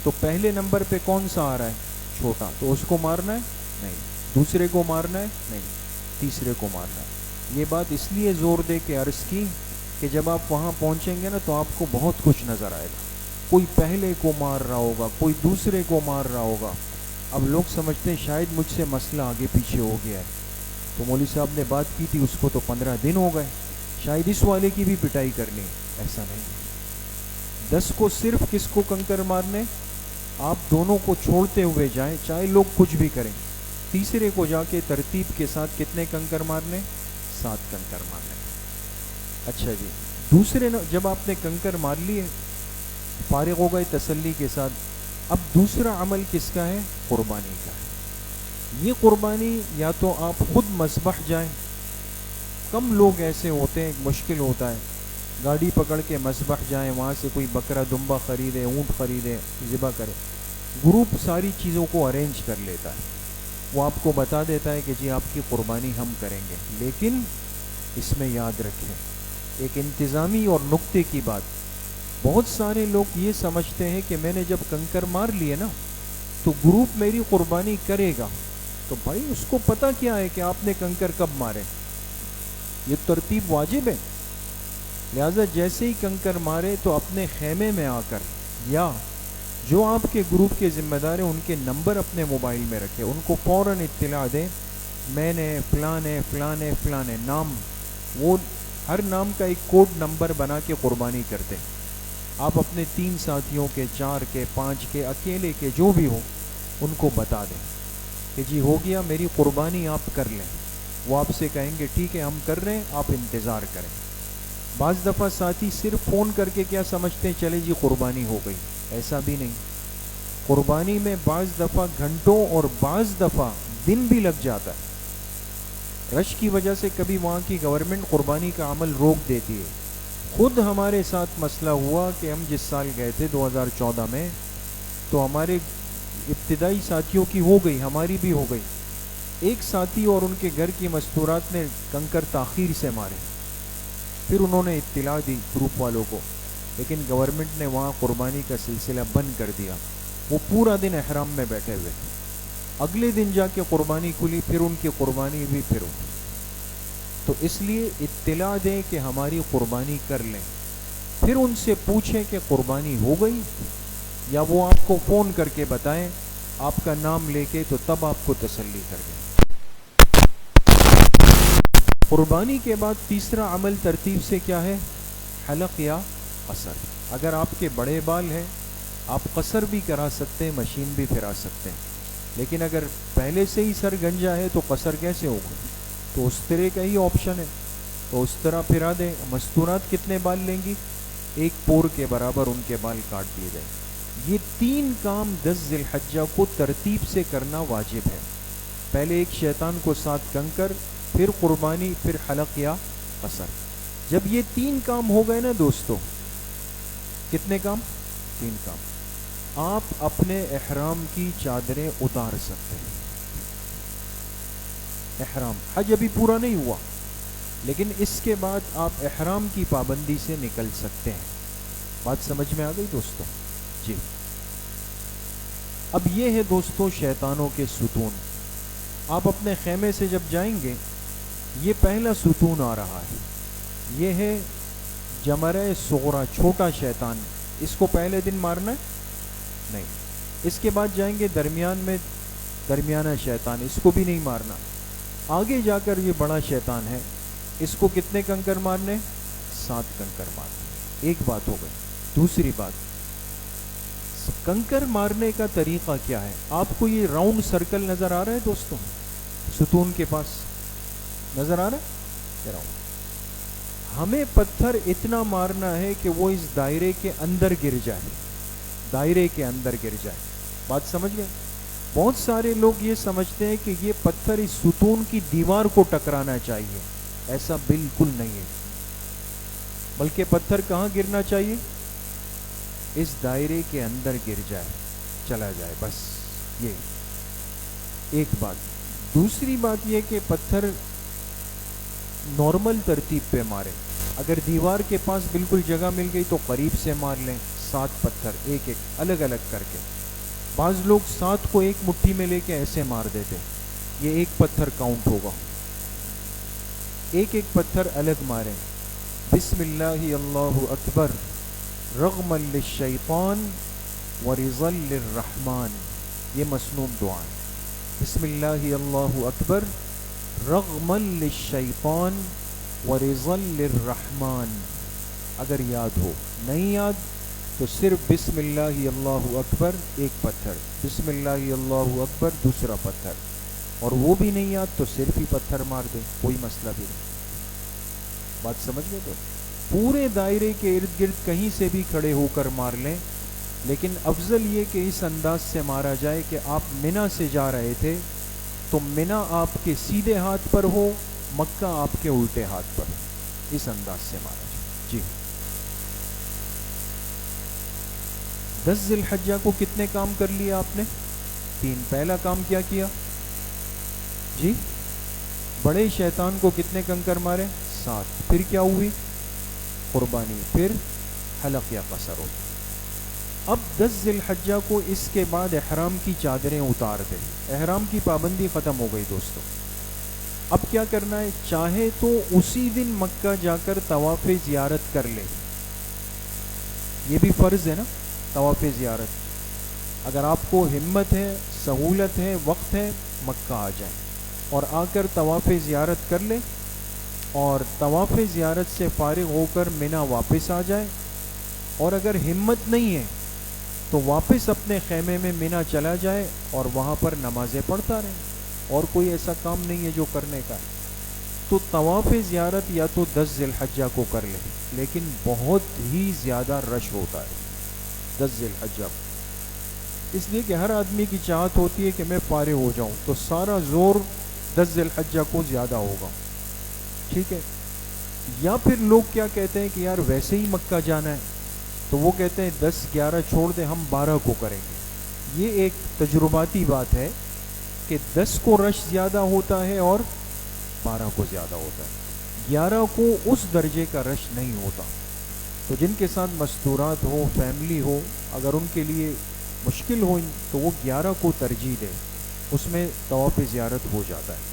تو پہلے نمبر پہ کون سا آ رہا ہے؟ چھوٹا، تو اس کو مارنا ہے؟ نہیں۔ دوسرے کو مارنا ہے؟ نہیں۔ تیسرے کو مارنا ہے۔ یہ بات اس لیے زور دے کے عرض کی کہ جب آپ وہاں پہنچیں گے نا تو آپ کو بہت کچھ نظر آئے گا، کوئی پہلے کو مار رہا ہوگا، کوئی دوسرے کو مار رہا ہوگا۔ اب لوگ سمجھتے ہیں شاید مجھ سے مسئلہ آگے پیچھے ہو گیا ہے، تو مولوی صاحب نے بات کی تھی اس کو تو 15 دن ہو گئے، شاید اس والے کی بھی پٹائی کرنی۔ ایسا نہیں، 10 کو صرف کس کو کنکر مارنے؟ آپ دونوں کو چھوڑتے ہوئے جائیں چاہے لوگ کچھ بھی کریں، تیسرے کو جا کے ترتیب کے ساتھ کتنے کنکر مارنے؟ 7 کنکر مارنے۔ اچھا جی، دوسرے جب آپ نے کنکر مار لیے، فارغ ہو گئے تسلی کے ساتھ، اب دوسرا عمل کس کا ہے؟ قربانی کا ہے۔ یہ قربانی یا تو آپ خود مذبح جائیں، کم لوگ ایسے ہوتے ہیں، مشکل ہوتا ہے، گاڑی پکڑ کے مذبح جائیں، وہاں سے کوئی بکرا دمبا خریدے، اونٹ خریدے، ذبح کرے۔ گروپ ساری چیزوں کو ارینج کر لیتا ہے، وہ آپ کو بتا دیتا ہے کہ جی آپ کی قربانی ہم کریں گے، لیکن اس میں یاد رکھیں ایک انتظامی اور نقطے کی بات، بہت سارے لوگ یہ سمجھتے ہیں کہ میں نے جب کنکر مار لیے نا تو گروپ میری قربانی کرے گا، تو بھائی اس کو پتہ کیا ہے کہ آپ نے کنکر کب مارے؟ یہ ترتیب واجب ہے۔ لہذا جیسے ہی کنکر مارے تو اپنے خیمے میں آ کر یا جو آپ کے گروپ کے ذمہ دار ہیں ان کے نمبر اپنے موبائل میں رکھے، ان کو فوراً اطلاع دیں میں نے فلانے فلانے فلانے نام، وہ ہر نام کا ایک کوڈ نمبر بنا کے قربانی کرتے ہیں۔ آپ اپنے 3 ساتھیوں کے، 4 کے، 5 کے، اکیلے کے جو بھی ہو ان کو بتا دیں کہ جی ہو گیا، میری قربانی آپ کر لیں۔ وہ آپ سے کہیں گے ٹھیک ہے ہم کر رہے ہیں، آپ انتظار کریں۔ بعض دفعہ ساتھی صرف فون کر کے کیا سمجھتے ہیں چلے جی قربانی ہو گئی، ایسا بھی نہیں۔ قربانی میں بعض دفعہ گھنٹوں اور بعض دفعہ دن بھی لگ جاتا ہے۔ رش کی وجہ سے کبھی وہاں کی گورنمنٹ قربانی کا عمل روک دیتی ہے۔ خود ہمارے ساتھ مسئلہ ہوا کہ ہم جس سال گئے تھے 2014 میں، تو ہمارے ابتدائی ساتھیوں کی ہو گئی، ہماری بھی ہو گئی۔ ایک ساتھی اور ان کے گھر کی مستورات نے کنکر تاخیر سے مارے، پھر انہوں نے اطلاع دی گروپ والوں کو، لیکن گورنمنٹ نے وہاں قربانی کا سلسلہ بند کر دیا۔ وہ پورا دن احرام میں بیٹھے ہوئے، اگلے دن جا کے قربانی کھلی، پھر ان کی قربانی بھی پھر ہوئی۔ تو اس لیے اطلاع دیں کہ ہماری قربانی کر لیں، پھر ان سے پوچھیں کہ قربانی ہو گئی، یا وہ آپ کو فون کر کے بتائیں آپ کا نام لے کے، تو تب آپ کو تسلی کر دیں۔ قربانی کے بعد تیسرا عمل ترتیب سے کیا ہے؟ حلق یا قصر۔ اگر آپ کے بڑے بال ہیں آپ قصر بھی کرا سکتے ہیں، مشین بھی پھرا سکتے ہیں، لیکن اگر پہلے سے ہی سر گنجا ہے تو قصر کیسے ہوگا؟ تو اس طرح کا ہی آپشن ہے، تو اس طرح پھرا دیں۔ مستورات کتنے بال لیں گی؟ 1 پور کے برابر ان کے بال کاٹ دیے جائیں۔ یہ 3 کام 10 ذی الحجہ کو ترتیب سے کرنا واجب ہے۔ پہلے ایک شیطان کو 7 کنکر، پھر قربانی، پھر حلق یا قصر۔ جب یہ 3 کام ہو گئے نا دوستو، کتنے کام؟ 3 کام، آپ اپنے احرام کی چادریں اتار سکتے ہیں۔ احرام، حج ابھی پورا نہیں ہوا، لیکن اس کے بعد آپ احرام کی پابندی سے نکل سکتے ہیں۔ بات سمجھ میں آ گئی دوستو؟ جی۔ اب یہ ہے دوستو شیطانوں کے ستون۔ آپ اپنے خیمے سے جب جائیں گے، یہ پہلا ستون آ رہا ہے، یہ ہے جمرہ صغرا، چھوٹا شیطان۔ اس کو پہلے دن مارنا ہے نہیں۔ اس کے بعد جائیں گے درمیان میں درمیانہ شیطان، اس کو بھی نہیں مارنا۔ آگے جا کر یہ بڑا شیطان ہے، اس کو کتنے کنکر مارنے؟ 7 کنکر مارنے۔ ایک بات ہو گئی۔ دوسری بات، کنکر مارنے کا طریقہ کیا ہے؟ آپ کو یہ راؤنڈ سرکل نظر آ رہا ہے دوستوں؟ ستون کے پاس نظر آ رہا ہے راؤنڈ؟ ہمیں پتھر اتنا مارنا ہے کہ وہ اس دائرے کے اندر گر جائے، دائرے کے اندر گر جائے۔ بات سمجھ گئے؟ بہت سارے لوگ یہ سمجھتے ہیں کہ یہ پتھر اس ستون کی دیوار کو ٹکرانا چاہیے، ایسا بالکل نہیں ہے، بلکہ پتھر کہاں گرنا چاہیے؟ اس دائرے کے اندر گر جائے۔ چلا جائے، بس یہ ایک بات۔ دوسری بات یہ کہ پتھر نارمل ترتیب پہ ماریں، اگر دیوار کے پاس بالکل جگہ مل گئی تو قریب سے مار لیں، 7 پتھر ایک ایک الگ الگ کر کے۔ بعض لوگ 7 کو ایک مٹھی میں لے کے ایسے مار دیتے، یہ ایک پتھر کاؤنٹ ہوگا، ایک ایک پتھر الگ ماریں۔ بسم اللہ اللہ اکبر رغما للشیطان ورضا للرحمن، یہ مسنون دعا ہے۔ بسم اللہ اللہ اکبر رغما للشیطان ورضا للرحمن، اگر یاد ہو، نہیں یاد تو صرف بسم اللہ اللہ اکبر ایک پتھر، بسم اللہ اللہ اکبر دوسرا پتھر، اور وہ بھی نہیں یاد تو صرف ہی پتھر مار دیں، کوئی مسئلہ بھی نہیں۔ بات سمجھ گئے؟ تو پورے دائرے کے ارد گرد کہیں سے بھی کھڑے ہو کر مار لیں، لیکن افضل یہ کہ اس انداز سے مارا جائے کہ آپ منا سے جا رہے تھے تو منا آپ کے سیدھے ہاتھ پر ہو، مکہ آپ کے الٹے ہاتھ پر ہو، اس انداز سے مارا جائے۔ جی 10 ذی الحجہ کو کتنے کام کر لیا آپ نے؟ 3۔ پہلا کام کیا کیا جی؟ بڑے شیطان کو کتنے کنکر مارے؟ 7۔ پھر کیا ہوئی؟ قربانی، پھر حلق یا قصر ہو۔ اب 10 ذی الحجہ کو اس کے بعد احرام کی چادریں اتار دیں، احرام کی پابندی ختم ہو گئی دوستو۔ اب کیا کرنا ہے؟ چاہے تو اسی دن مکہ جا کر طواف زیارت کر لیں، یہ بھی فرض ہے نا طواف زیارت۔ اگر آپ کو ہمت ہے، سہولت ہے، وقت ہے، مکہ آ جائیں اور آ کر طواف زیارت کر لیں، اور طواف زیارت سے فارغ ہو کر منا واپس آ جائیں، اور اگر ہمت نہیں ہے تو واپس اپنے خیمے میں منا چلا جائے اور وہاں پر نمازیں پڑھتا رہے، اور کوئی ایسا کام نہیں ہے جو کرنے کا ہے۔ تو طواف زیارت یا تو 10 ذی الحجہ کو کر لیں، لیکن بہت ہی زیادہ رش ہوتا ہے 10 ذی الحجہ، اس لیے کہ ہر آدمی کی چاہت ہوتی ہے کہ میں فارغ ہو جاؤں، تو سارا زور 10 ذی الحجہ کو زیادہ ہوگا، ٹھیک ہے۔ یا پھر لوگ کیا کہتے ہیں کہ یار ویسے ہی مکہ جانا ہے، تو وہ کہتے ہیں 10 11 چھوڑ دیں، ہم 12 کو کریں گے۔ یہ ایک تجرباتی بات ہے کہ 10 کو رش زیادہ ہوتا ہے اور 12 کو زیادہ ہوتا ہے، 11 کو اس درجے کا رش نہیں ہوتا۔ تو جن کے ساتھ مستورات ہو، فیملی ہو، اگر ان کے لیے مشکل ہو تو وہ 11 کو ترجیح دیں، اس میں طواف زیارت ہو جاتا ہے۔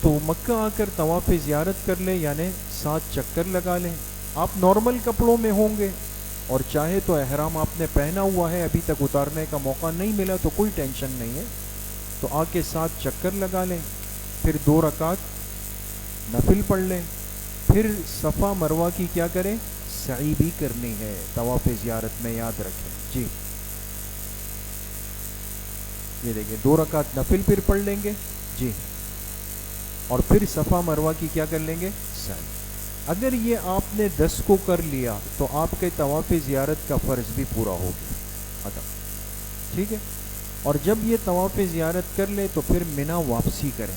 تو مکہ آ کر طواف زیارت کر لیں، یعنی 7 چکر لگا لیں۔ آپ نارمل کپڑوں میں ہوں گے، اور چاہے تو احرام آپ نے پہنا ہوا ہے، ابھی تک اتارنے کا موقع نہیں ملا تو کوئی ٹینشن نہیں ہے، تو آ کے 7 چکر لگا لیں، پھر 2 رکعت نفل پڑھ لیں، پھر صفا مروہ کی کیا کریں؟ سعی بھی کرنی ہے طواف زیارت میں، یاد رکھیں جی۔ یہ دیکھیں 2 رکعت نفل پھر پڑھ لیں گے جی، اور پھر صفا مروہ کی کیا کر لیں گے؟ سعی۔ اگر یہ آپ نے 10 کو کر لیا تو آپ کے طواف زیارت کا فرض بھی پورا ہو گیا ادا، ٹھیک ہے۔ اور جب یہ طواف زیارت کر لے تو پھر منا واپسی کریں۔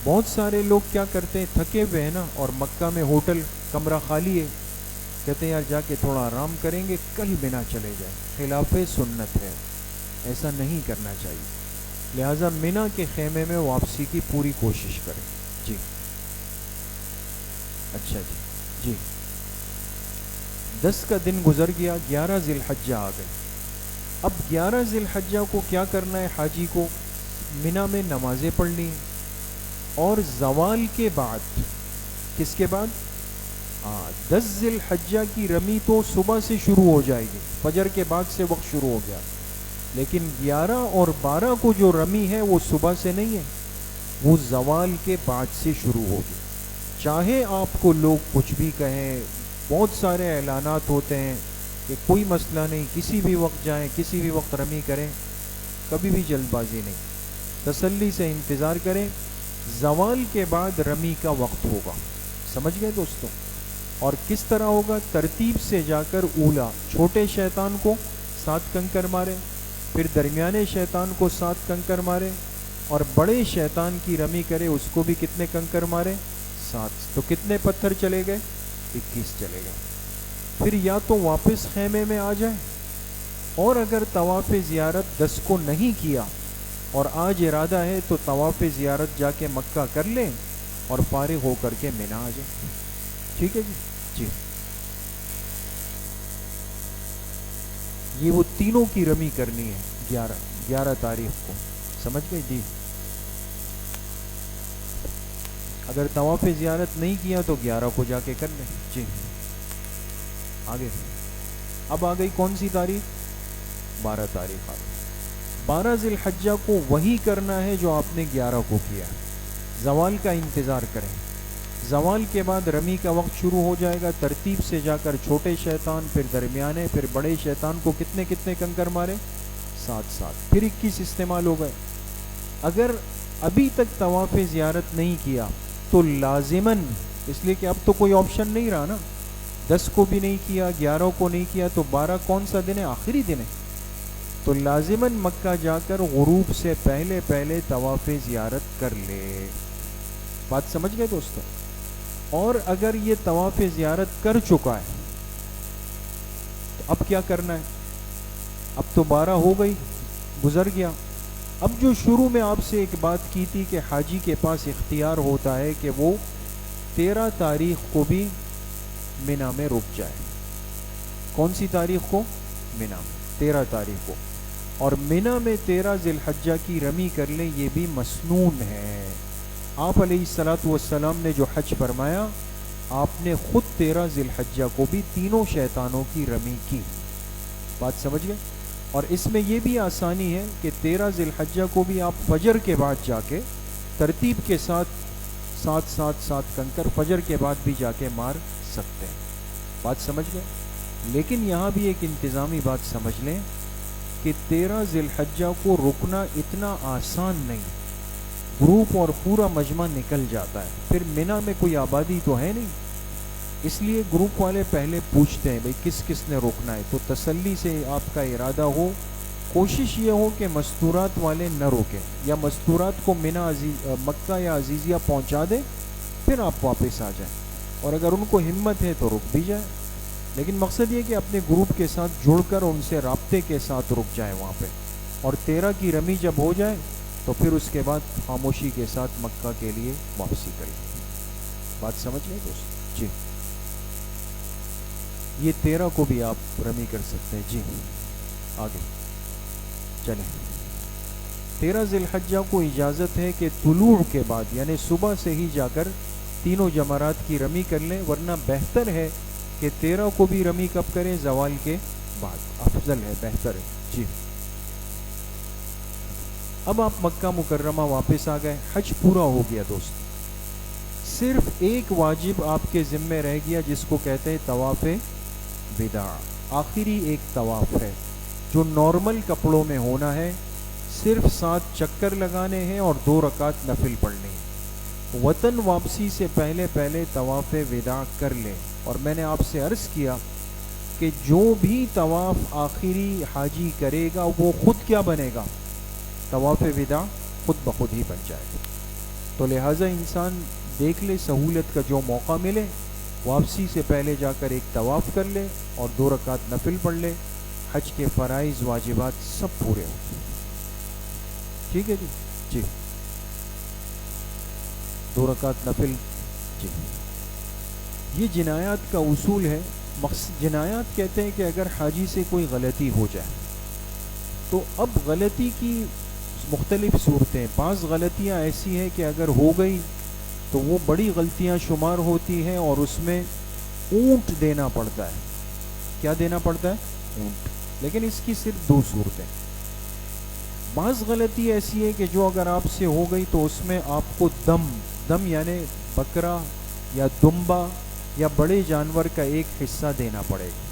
بہت سارے لوگ کیا کرتے ہیں، تھکے ہوئے ہیں نا، اور مکہ میں ہوٹل کمرہ خالی ہے، کہتے ہیں یار جا کے تھوڑا آرام کریں گے، کل منا چلے جائیں، خلاف سنت ہے، ایسا نہیں کرنا چاہیے۔ لہٰذا منا کے خیمے میں واپسی کی پوری کوشش کریں جی۔ اچھا جی جی 10 کا دن گزر گیا، 11 ذی الحجہ آ گئے۔ اب 11 ذی الحجہ کو کیا کرنا ہے؟ حاجی کو منا میں نمازیں پڑھنی ہیں، اور زوال کے بعد، کس کے بعد؟ 10 ذی الحجہ کی رمی تو صبح سے شروع ہو جائے گی، فجر کے بعد سے وقت شروع ہو گیا، لیکن 11 اور 12 کو جو رمی ہے وہ صبح سے نہیں ہے، وہ زوال کے بعد سے شروع ہوگی۔ چاہے آپ کو لوگ کچھ بھی کہیں، بہت سارے اعلانات ہوتے ہیں کہ کوئی مسئلہ نہیں، کسی بھی وقت جائیں، کسی بھی وقت رمی کریں، کبھی بھی جلد بازی نہیں، تسلی سے انتظار کریں، زوال کے بعد رمی کا وقت ہوگا، سمجھ گئے دوستوں؟ اور کس طرح ہوگا؟ ترتیب سے جا کر اولا چھوٹے شیطان کو 7 کنکر مارے، پھر درمیانے شیطان کو 7 کنکر مارے، اور بڑے شیطان کی رمی کرے، اس کو بھی کتنے کنکر مارے؟ 7۔ تو کتنے پتھر چلے گئے؟ 21 چلے گئے۔ پھر یا تو واپس خیمے میں آ جائیں، اور اگر طواف زیارت 10 کو نہیں کیا اور آج ارادہ ہے تو طواف زیارت جا کے مکہ کر لیں اور فارغ ہو کر کے مینا آ جائیں. ٹھیک ہے جی. جی یہ وہ تینوں کی رمی کرنی ہے 11 تاریخ کو. سمجھ گئے جی. اگر طواف زیارت نہیں کیا تو 11 کو جا کے کر لیں. جی آگے. اب آ گئی کون سی تاریخ؟ 12 تاریخ آ گئی. 12 ذی الحجہ کو وہی کرنا ہے جو آپ نے 11 کو کیا. زوال کا انتظار کریں. زوال کے بعد رمی کا وقت شروع ہو جائے گا. ترتیب سے جا کر چھوٹے شیطان، پھر درمیانے، پھر بڑے شیطان کو کتنے کتنے کنکر مارے؟ 7 پھر 21 استعمال ہو گئے. اگر ابھی تک طواف زیارت نہیں کیا تو لازماً، اس لیے کہ اب تو کوئی آپشن نہیں رہا نا، 10 کو بھی نہیں کیا، 11 کو نہیں کیا، تو 12 کون سا دن ہے؟ آخری دن ہے. تو لازماً مکہ جا کر غروب سے پہلے پہلے طواف زیارت کر لے. بات سمجھ گئے دوستو؟ اور اگر یہ طواف زیارت کر چکا ہے تو اب کیا کرنا ہے؟ اب تو 12 ہو گئی، گزر گیا. اب جو شروع میں آپ سے ایک بات کی تھی کہ حاجی کے پاس اختیار ہوتا ہے کہ وہ 13 تاریخ کو بھی مینا میں رک جائے. کون سی تاریخ کو؟ مینا میں 13 تاریخ کو. اور مینا میں 13 ذی الحجہ کی رمی کر لیں، یہ بھی مسنون ہے. آپ علیہ الصلاۃ والسلام نے جو حج فرمایا، آپ نے خود 13 ذی الحجہ کو بھی تینوں شیطانوں کی رمی کی. بات سمجھ گئے؟ اور اس میں یہ بھی آسانی ہے کہ 13 ذی الحجہ کو بھی آپ فجر کے بعد جا کے ترتیب کے ساتھ 7 کنکر فجر کے بعد بھی جا کے مار سکتے ہیں. بات سمجھ گئے؟ لیکن یہاں بھی ایک انتظامی بات سمجھ لیں کہ 13 ذی الحجہ کو رکنا اتنا آسان نہیں. گروپ اور پورا مجمع نکل جاتا ہے، پھر مینا میں کوئی آبادی تو ہے نہیں، اس لیے گروپ والے پہلے پوچھتے ہیں بھئی کس کس نے روکنا ہے. تو تسلی سے آپ کا ارادہ ہو، کوشش یہ ہو کہ مستورات والے نہ روکیں، یا مستورات کو مینا مکہ یا عزیزیہ پہنچا دیں، پھر آپ واپس آ جائیں. اور اگر ان کو ہمت ہے تو رک بھی جائیں. لیکن مقصد یہ کہ اپنے گروپ کے ساتھ جڑ کر ان سے رابطے کے ساتھ رک جائیں وہاں پہ. اور 13 کی رمی جب ہو جائے تو پھر اس کے بعد خاموشی کے ساتھ مکہ کے لیے واپسی کریں. بات سمجھ گئے دوست؟ جی یہ 13 کو بھی آپ رمی کر سکتے ہیں. جی آگے چلیں. 13 ذی الحجہ کو اجازت ہے کہ طلوع کے بعد یعنی صبح سے ہی جا کر تینوں جمرات کی رمی کر لیں، ورنہ بہتر ہے کہ 13 کو بھی رمی کب کریں؟ زوال کے بعد. افضل ہے، بہتر ہے. جی اب آپ مکہ مکرمہ واپس آ گئے، حج پورا ہو گیا دوست. صرف ایک واجب آپ کے ذمہ رہ گیا جس کو کہتے ہیں طواف وداع. آخری ایک طواف ہے جو نارمل کپڑوں میں ہونا ہے. صرف 7 چکر لگانے ہیں اور 2 رکعت نفل پڑھنے ہیں. وطن واپسی سے پہلے پہلے طواف وداع کر لیں. اور میں نے آپ سے عرض کیا کہ جو بھی طواف آخری حاجی کرے گا وہ خود کیا بنے گا؟ طواف وداع خود بخود ہی بن جائے گا. تو لہٰذا انسان دیکھ لے سہولت کا جو موقع ملے، واپسی سے پہلے جا کر ایک طواف کر لے اور 2 رکعت نفل پڑھ لے. حج کے فرائض واجبات سب پورے ہوں. ٹھیک ہے جی. جی 2 رکعت نفل. جی یہ جنایات کا اصول ہے. جنایات کہتے ہیں کہ اگر حاجی سے کوئی غلطی ہو جائے تو اب غلطی کی مختلف صورتیں. بعض غلطیاں ایسی ہیں کہ اگر ہو گئی تو وہ بڑی غلطیاں شمار ہوتی ہیں اور اس میں اونٹ دینا پڑتا ہے. کیا دینا پڑتا ہے؟ اونٹ. لیکن اس کی صرف 2 صورتیں. بعض غلطی ایسی ہے کہ جو اگر آپ سے ہو گئی تو اس میں آپ کو دم یعنی بکرا یا دمبا یا بڑے جانور کا ایک حصہ دینا پڑے گا.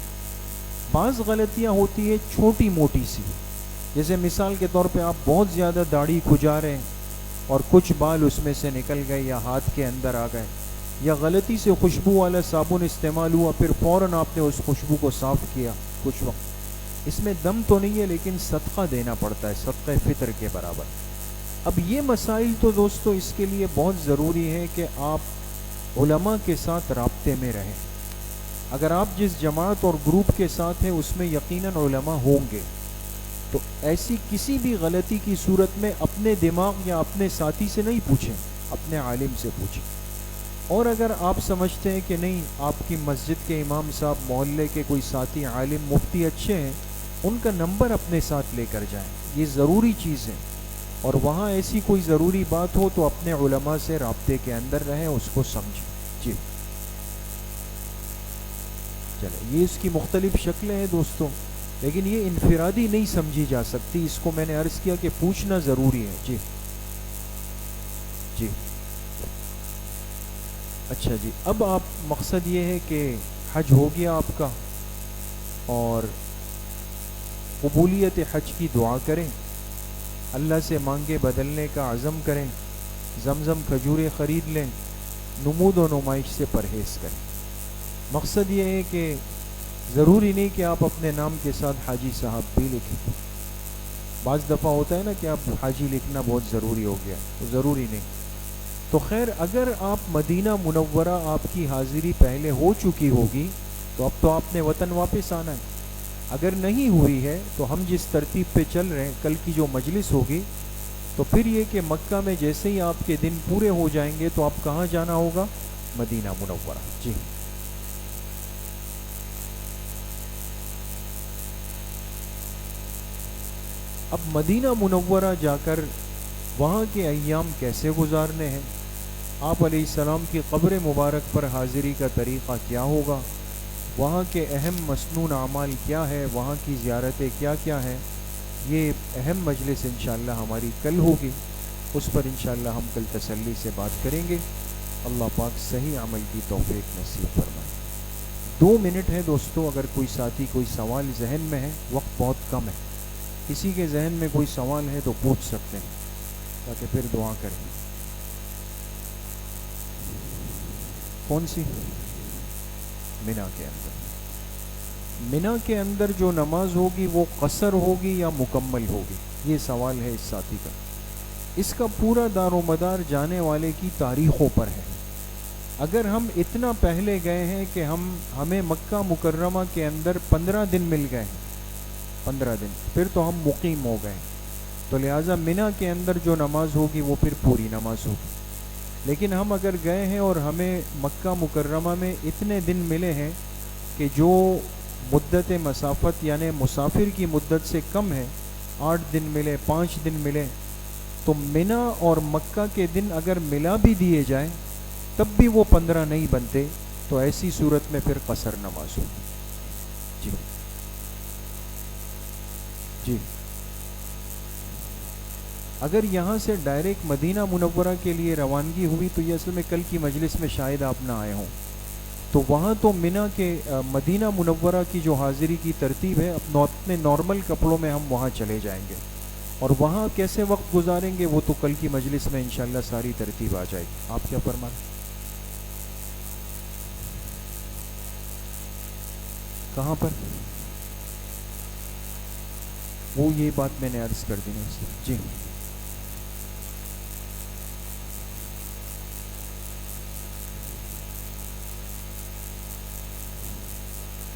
بعض غلطیاں ہوتی ہے چھوٹی موٹی سی، جیسے مثال کے طور پہ آپ بہت زیادہ داڑھی کھجا رہے ہیں اور کچھ بال اس میں سے نکل گئے یا ہاتھ کے اندر آ گئے، یا غلطی سے خوشبو والا صابن استعمال ہوا، پھر فوراً آپ نے اس خوشبو کو صاف کیا کچھ وقت. اس میں دم تو نہیں ہے لیکن صدقہ دینا پڑتا ہے، صدقہ فطر کے برابر. اب یہ مسائل تو دوستو اس کے لیے بہت ضروری ہے کہ آپ علماء کے ساتھ رابطے میں رہیں. اگر آپ جس جماعت اور گروپ کے ساتھ ہیں اس میں یقیناً علماء ہوں گے، تو ایسی کسی بھی غلطی کی صورت میں اپنے دماغ یا اپنے ساتھی سے نہیں پوچھیں، اپنے عالم سے پوچھیں۔ اور اگر آپ سمجھتے ہیں کہ نہیں، آپ کی مسجد کے امام صاحب، محلے کے کوئی ساتھی عالم مفتی اچھے ہیں، ان کا نمبر اپنے ساتھ لے کر جائیں، یہ ضروری چیز ہے۔ اور وہاں ایسی کوئی ضروری بات ہو تو اپنے علماء سے رابطے کے اندر رہیں، اس کو سمجھیں۔ جی چلے، یہ اس کی مختلف شکلیں ہیں دوستوں، لیکن یہ انفرادی نہیں سمجھی جا سکتی، اس کو میں نے عرض کیا کہ پوچھنا ضروری ہے۔ جی جی اچھا جی، اب آپ مقصد یہ ہے کہ حج ہو گیا آپ کا، اور قبولیت حج کی دعا کریں، اللہ سے مانگے بدلنے کا عزم کریں، زمزم کھجوریں خرید لیں، نمود و نمائش سے پرہیز کریں۔ مقصد یہ ہے کہ ضروری نہیں کہ آپ اپنے نام کے ساتھ حاجی صاحب بھی لکھیں۔ بعض دفعہ ہوتا ہے نا کہ آپ حاجی لکھنا بہت ضروری ہو گیا، تو ضروری نہیں۔ تو خیر، اگر آپ مدینہ منورہ آپ کی حاضری پہلے ہو چکی ہوگی تو اب تو آپ نے وطن واپس آنا ہے۔ اگر نہیں ہوئی ہے تو ہم جس ترتیب پہ چل رہے ہیں، کل کی جو مجلس ہوگی، تو پھر یہ کہ مکہ میں جیسے ہی آپ کے دن پورے ہو جائیں گے تو آپ کہاں جانا ہوگا؟ مدینہ منورہ۔ جی اب مدینہ منورہ جا کر وہاں کے ایام کیسے گزارنے ہیں، آپ علیہ السلام کی قبر مبارک پر حاضری کا طریقہ کیا ہوگا، وہاں کے اہم مسنون اعمال کیا ہے، وہاں کی زیارتیں کیا کیا ہیں، یہ اہم مجلس انشاءاللہ ہماری کل ہوگی، اس پر انشاءاللہ ہم کل تسلی سے بات کریں گے۔ اللہ پاک صحیح عمل کی توفیق نصیب فرمائے۔ 2 منٹ ہے دوستو، اگر کوئی ساتھی کوئی سوال ذہن میں ہے، وقت بہت کم ہے، کسی کے ذہن میں کوئی سوال ہے تو پوچھ سکتے ہیں تاکہ پھر دعا کریں۔ کون سی؟ مینا کے اندر۔ مینا کے اندر جو نماز ہوگی وہ قصر ہوگی یا مکمل ہوگی، یہ سوال ہے اس ساتھی کا۔ اس کا پورا دار و مدار جانے والے کی تاریخوں پر ہے۔ اگر ہم اتنا پہلے گئے ہیں کہ ہمیں مکہ مکرمہ کے اندر 15 دن مل گئے ہیں، 15 دن، پھر تو ہم مقیم ہو گئے، تو لہٰذا مینا کے اندر جو نماز ہوگی وہ پھر پوری نماز ہوگی۔ لیکن ہم اگر گئے ہیں اور ہمیں مکہ مکرمہ میں اتنے دن ملے ہیں کہ جو مدت مسافت یعنی مسافر کی مدت سے کم ہے، 8 دن ملے، 5 دن ملے، تو مینا اور مکہ کے دن اگر ملا بھی دیے جائیں تب بھی وہ 15 نہیں بنتے، تو ایسی صورت میں پھر قصر نماز ہوگی۔ جی جی اگر یہاں سے ڈائریکٹ مدینہ منورہ کے لیے روانگی ہوئی تو یہ اصل میں کل کی مجلس میں شاید آپ نہ آئے ہوں، تو وہاں تو مینا کے مدینہ منورہ کی جو حاضری کی ترتیب ہے، اپنے نارمل کپڑوں میں ہم وہاں چلے جائیں گے، اور وہاں کیسے وقت گزاریں گے وہ تو کل کی مجلس میں انشاءاللہ ساری ترتیب آ جائے گی۔ آپ کیا فرمائیں؟ کہاں پر؟ وہ یہ بات میں نے عرض کر دی نا اس سے۔ جی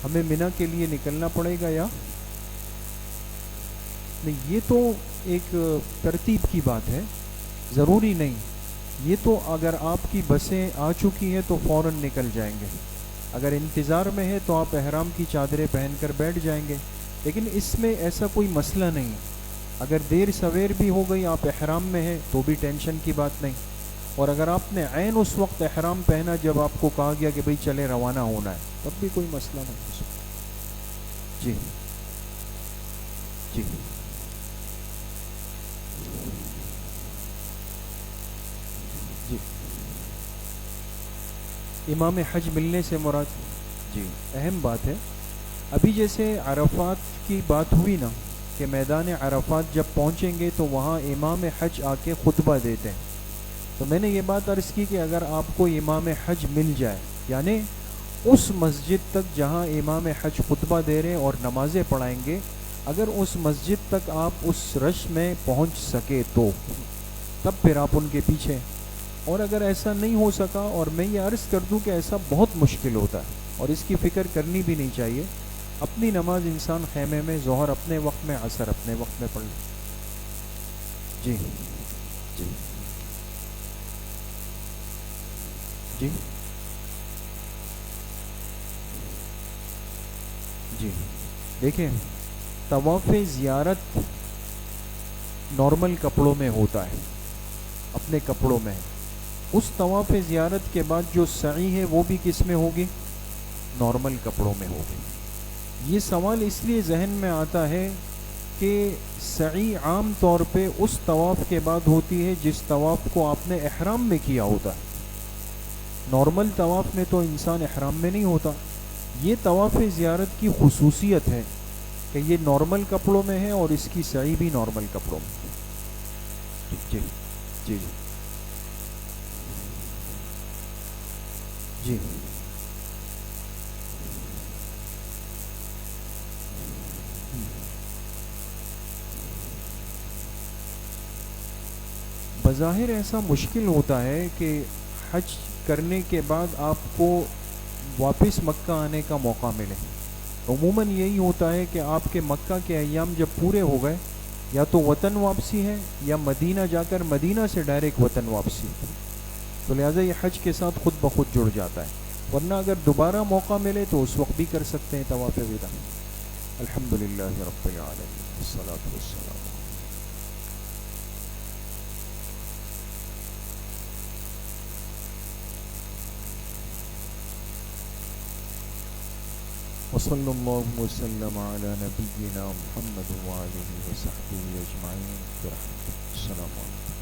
ہمیں مینا کے لیے نکلنا پڑے گا یا نہیں؟ یہ تو ایک ترتیب کی بات ہے، ضروری نہیں۔ یہ تو اگر آپ کی بسیں آ چکی ہیں تو فوراً نکل جائیں گے، اگر انتظار میں ہے تو آپ احرام کی چادریں پہن کر بیٹھ جائیں گے، لیکن اس میں ایسا کوئی مسئلہ نہیں ہے۔ اگر دیر سویر بھی ہو گئی، آپ احرام میں ہیں تو بھی ٹینشن کی بات نہیں، اور اگر آپ نے عین اس وقت احرام پہنا جب آپ کو کہا گیا کہ بھئی چلے روانہ ہونا ہے، تب بھی کوئی مسئلہ نہیں۔ جی جی جی امام حج ملنے سے مراد، جی اہم بات ہے۔ ابھی جیسے عرفات کی بات ہوئی نا کہ میدان عرفات جب پہنچیں گے تو وہاں امام حج آ کے خطبہ دیتے ہیں، تو میں نے یہ بات عرض کی کہ اگر آپ کو امام حج مل جائے، یعنی اس مسجد تک جہاں امام حج خطبہ دے رہے ہیں اور نمازیں پڑھائیں گے، اگر اس مسجد تک آپ اس رش میں پہنچ سکے تو تب پھر آپ ان کے پیچھے، اور اگر ایسا نہیں ہو سکا، اور میں یہ عرض کر دوں کہ ایسا بہت مشکل ہوتا ہے، اور اس کی فکر کرنی بھی نہیں چاہیے. اپنی نماز انسان خیمے میں ظہر اپنے وقت میں، عصر اپنے وقت میں پڑھ لے. جی جی جی جی دیکھیں، طواف زیارت نارمل کپڑوں میں ہوتا ہے، اپنے کپڑوں میں. اس طواف زیارت کے بعد جو سعی ہے وہ بھی کس میں ہوگی؟ نارمل کپڑوں میں ہوگی. یہ سوال اس لیے ذہن میں آتا ہے کہ سعی عام طور پہ اس طواف کے بعد ہوتی ہے جس طواف کو آپ نے احرام میں کیا ہوتا ہے. نارمل طواف میں تو انسان احرام میں نہیں ہوتا. یہ طواف زیارت کی خصوصیت ہے کہ یہ نارمل کپڑوں میں ہے اور اس کی سعی بھی نارمل کپڑوں میں. جی جی جی بظاہر ایسا مشکل ہوتا ہے کہ حج کرنے کے بعد آپ کو واپس مکہ آنے کا موقع ملے. عموماً یہی ہوتا ہے کہ آپ کے مکہ کے ایام جب پورے ہو گئے یا تو وطن واپسی ہے یا مدینہ جا کر مدینہ سے ڈائریکٹ وطن واپسی. تو لہٰذا یہ حج کے ساتھ خود بخود جڑ جاتا ہے. ورنہ اگر دوبارہ موقع ملے تو اس وقت بھی کر سکتے ہیں طواف وداع. الحمدللہ رب العالمین والصلاۃ والسلام. وصلی اللہ وسلم علی نبینا محمد وآلہ وصحبہ اجمعین برحمتہ. السلام علیکم.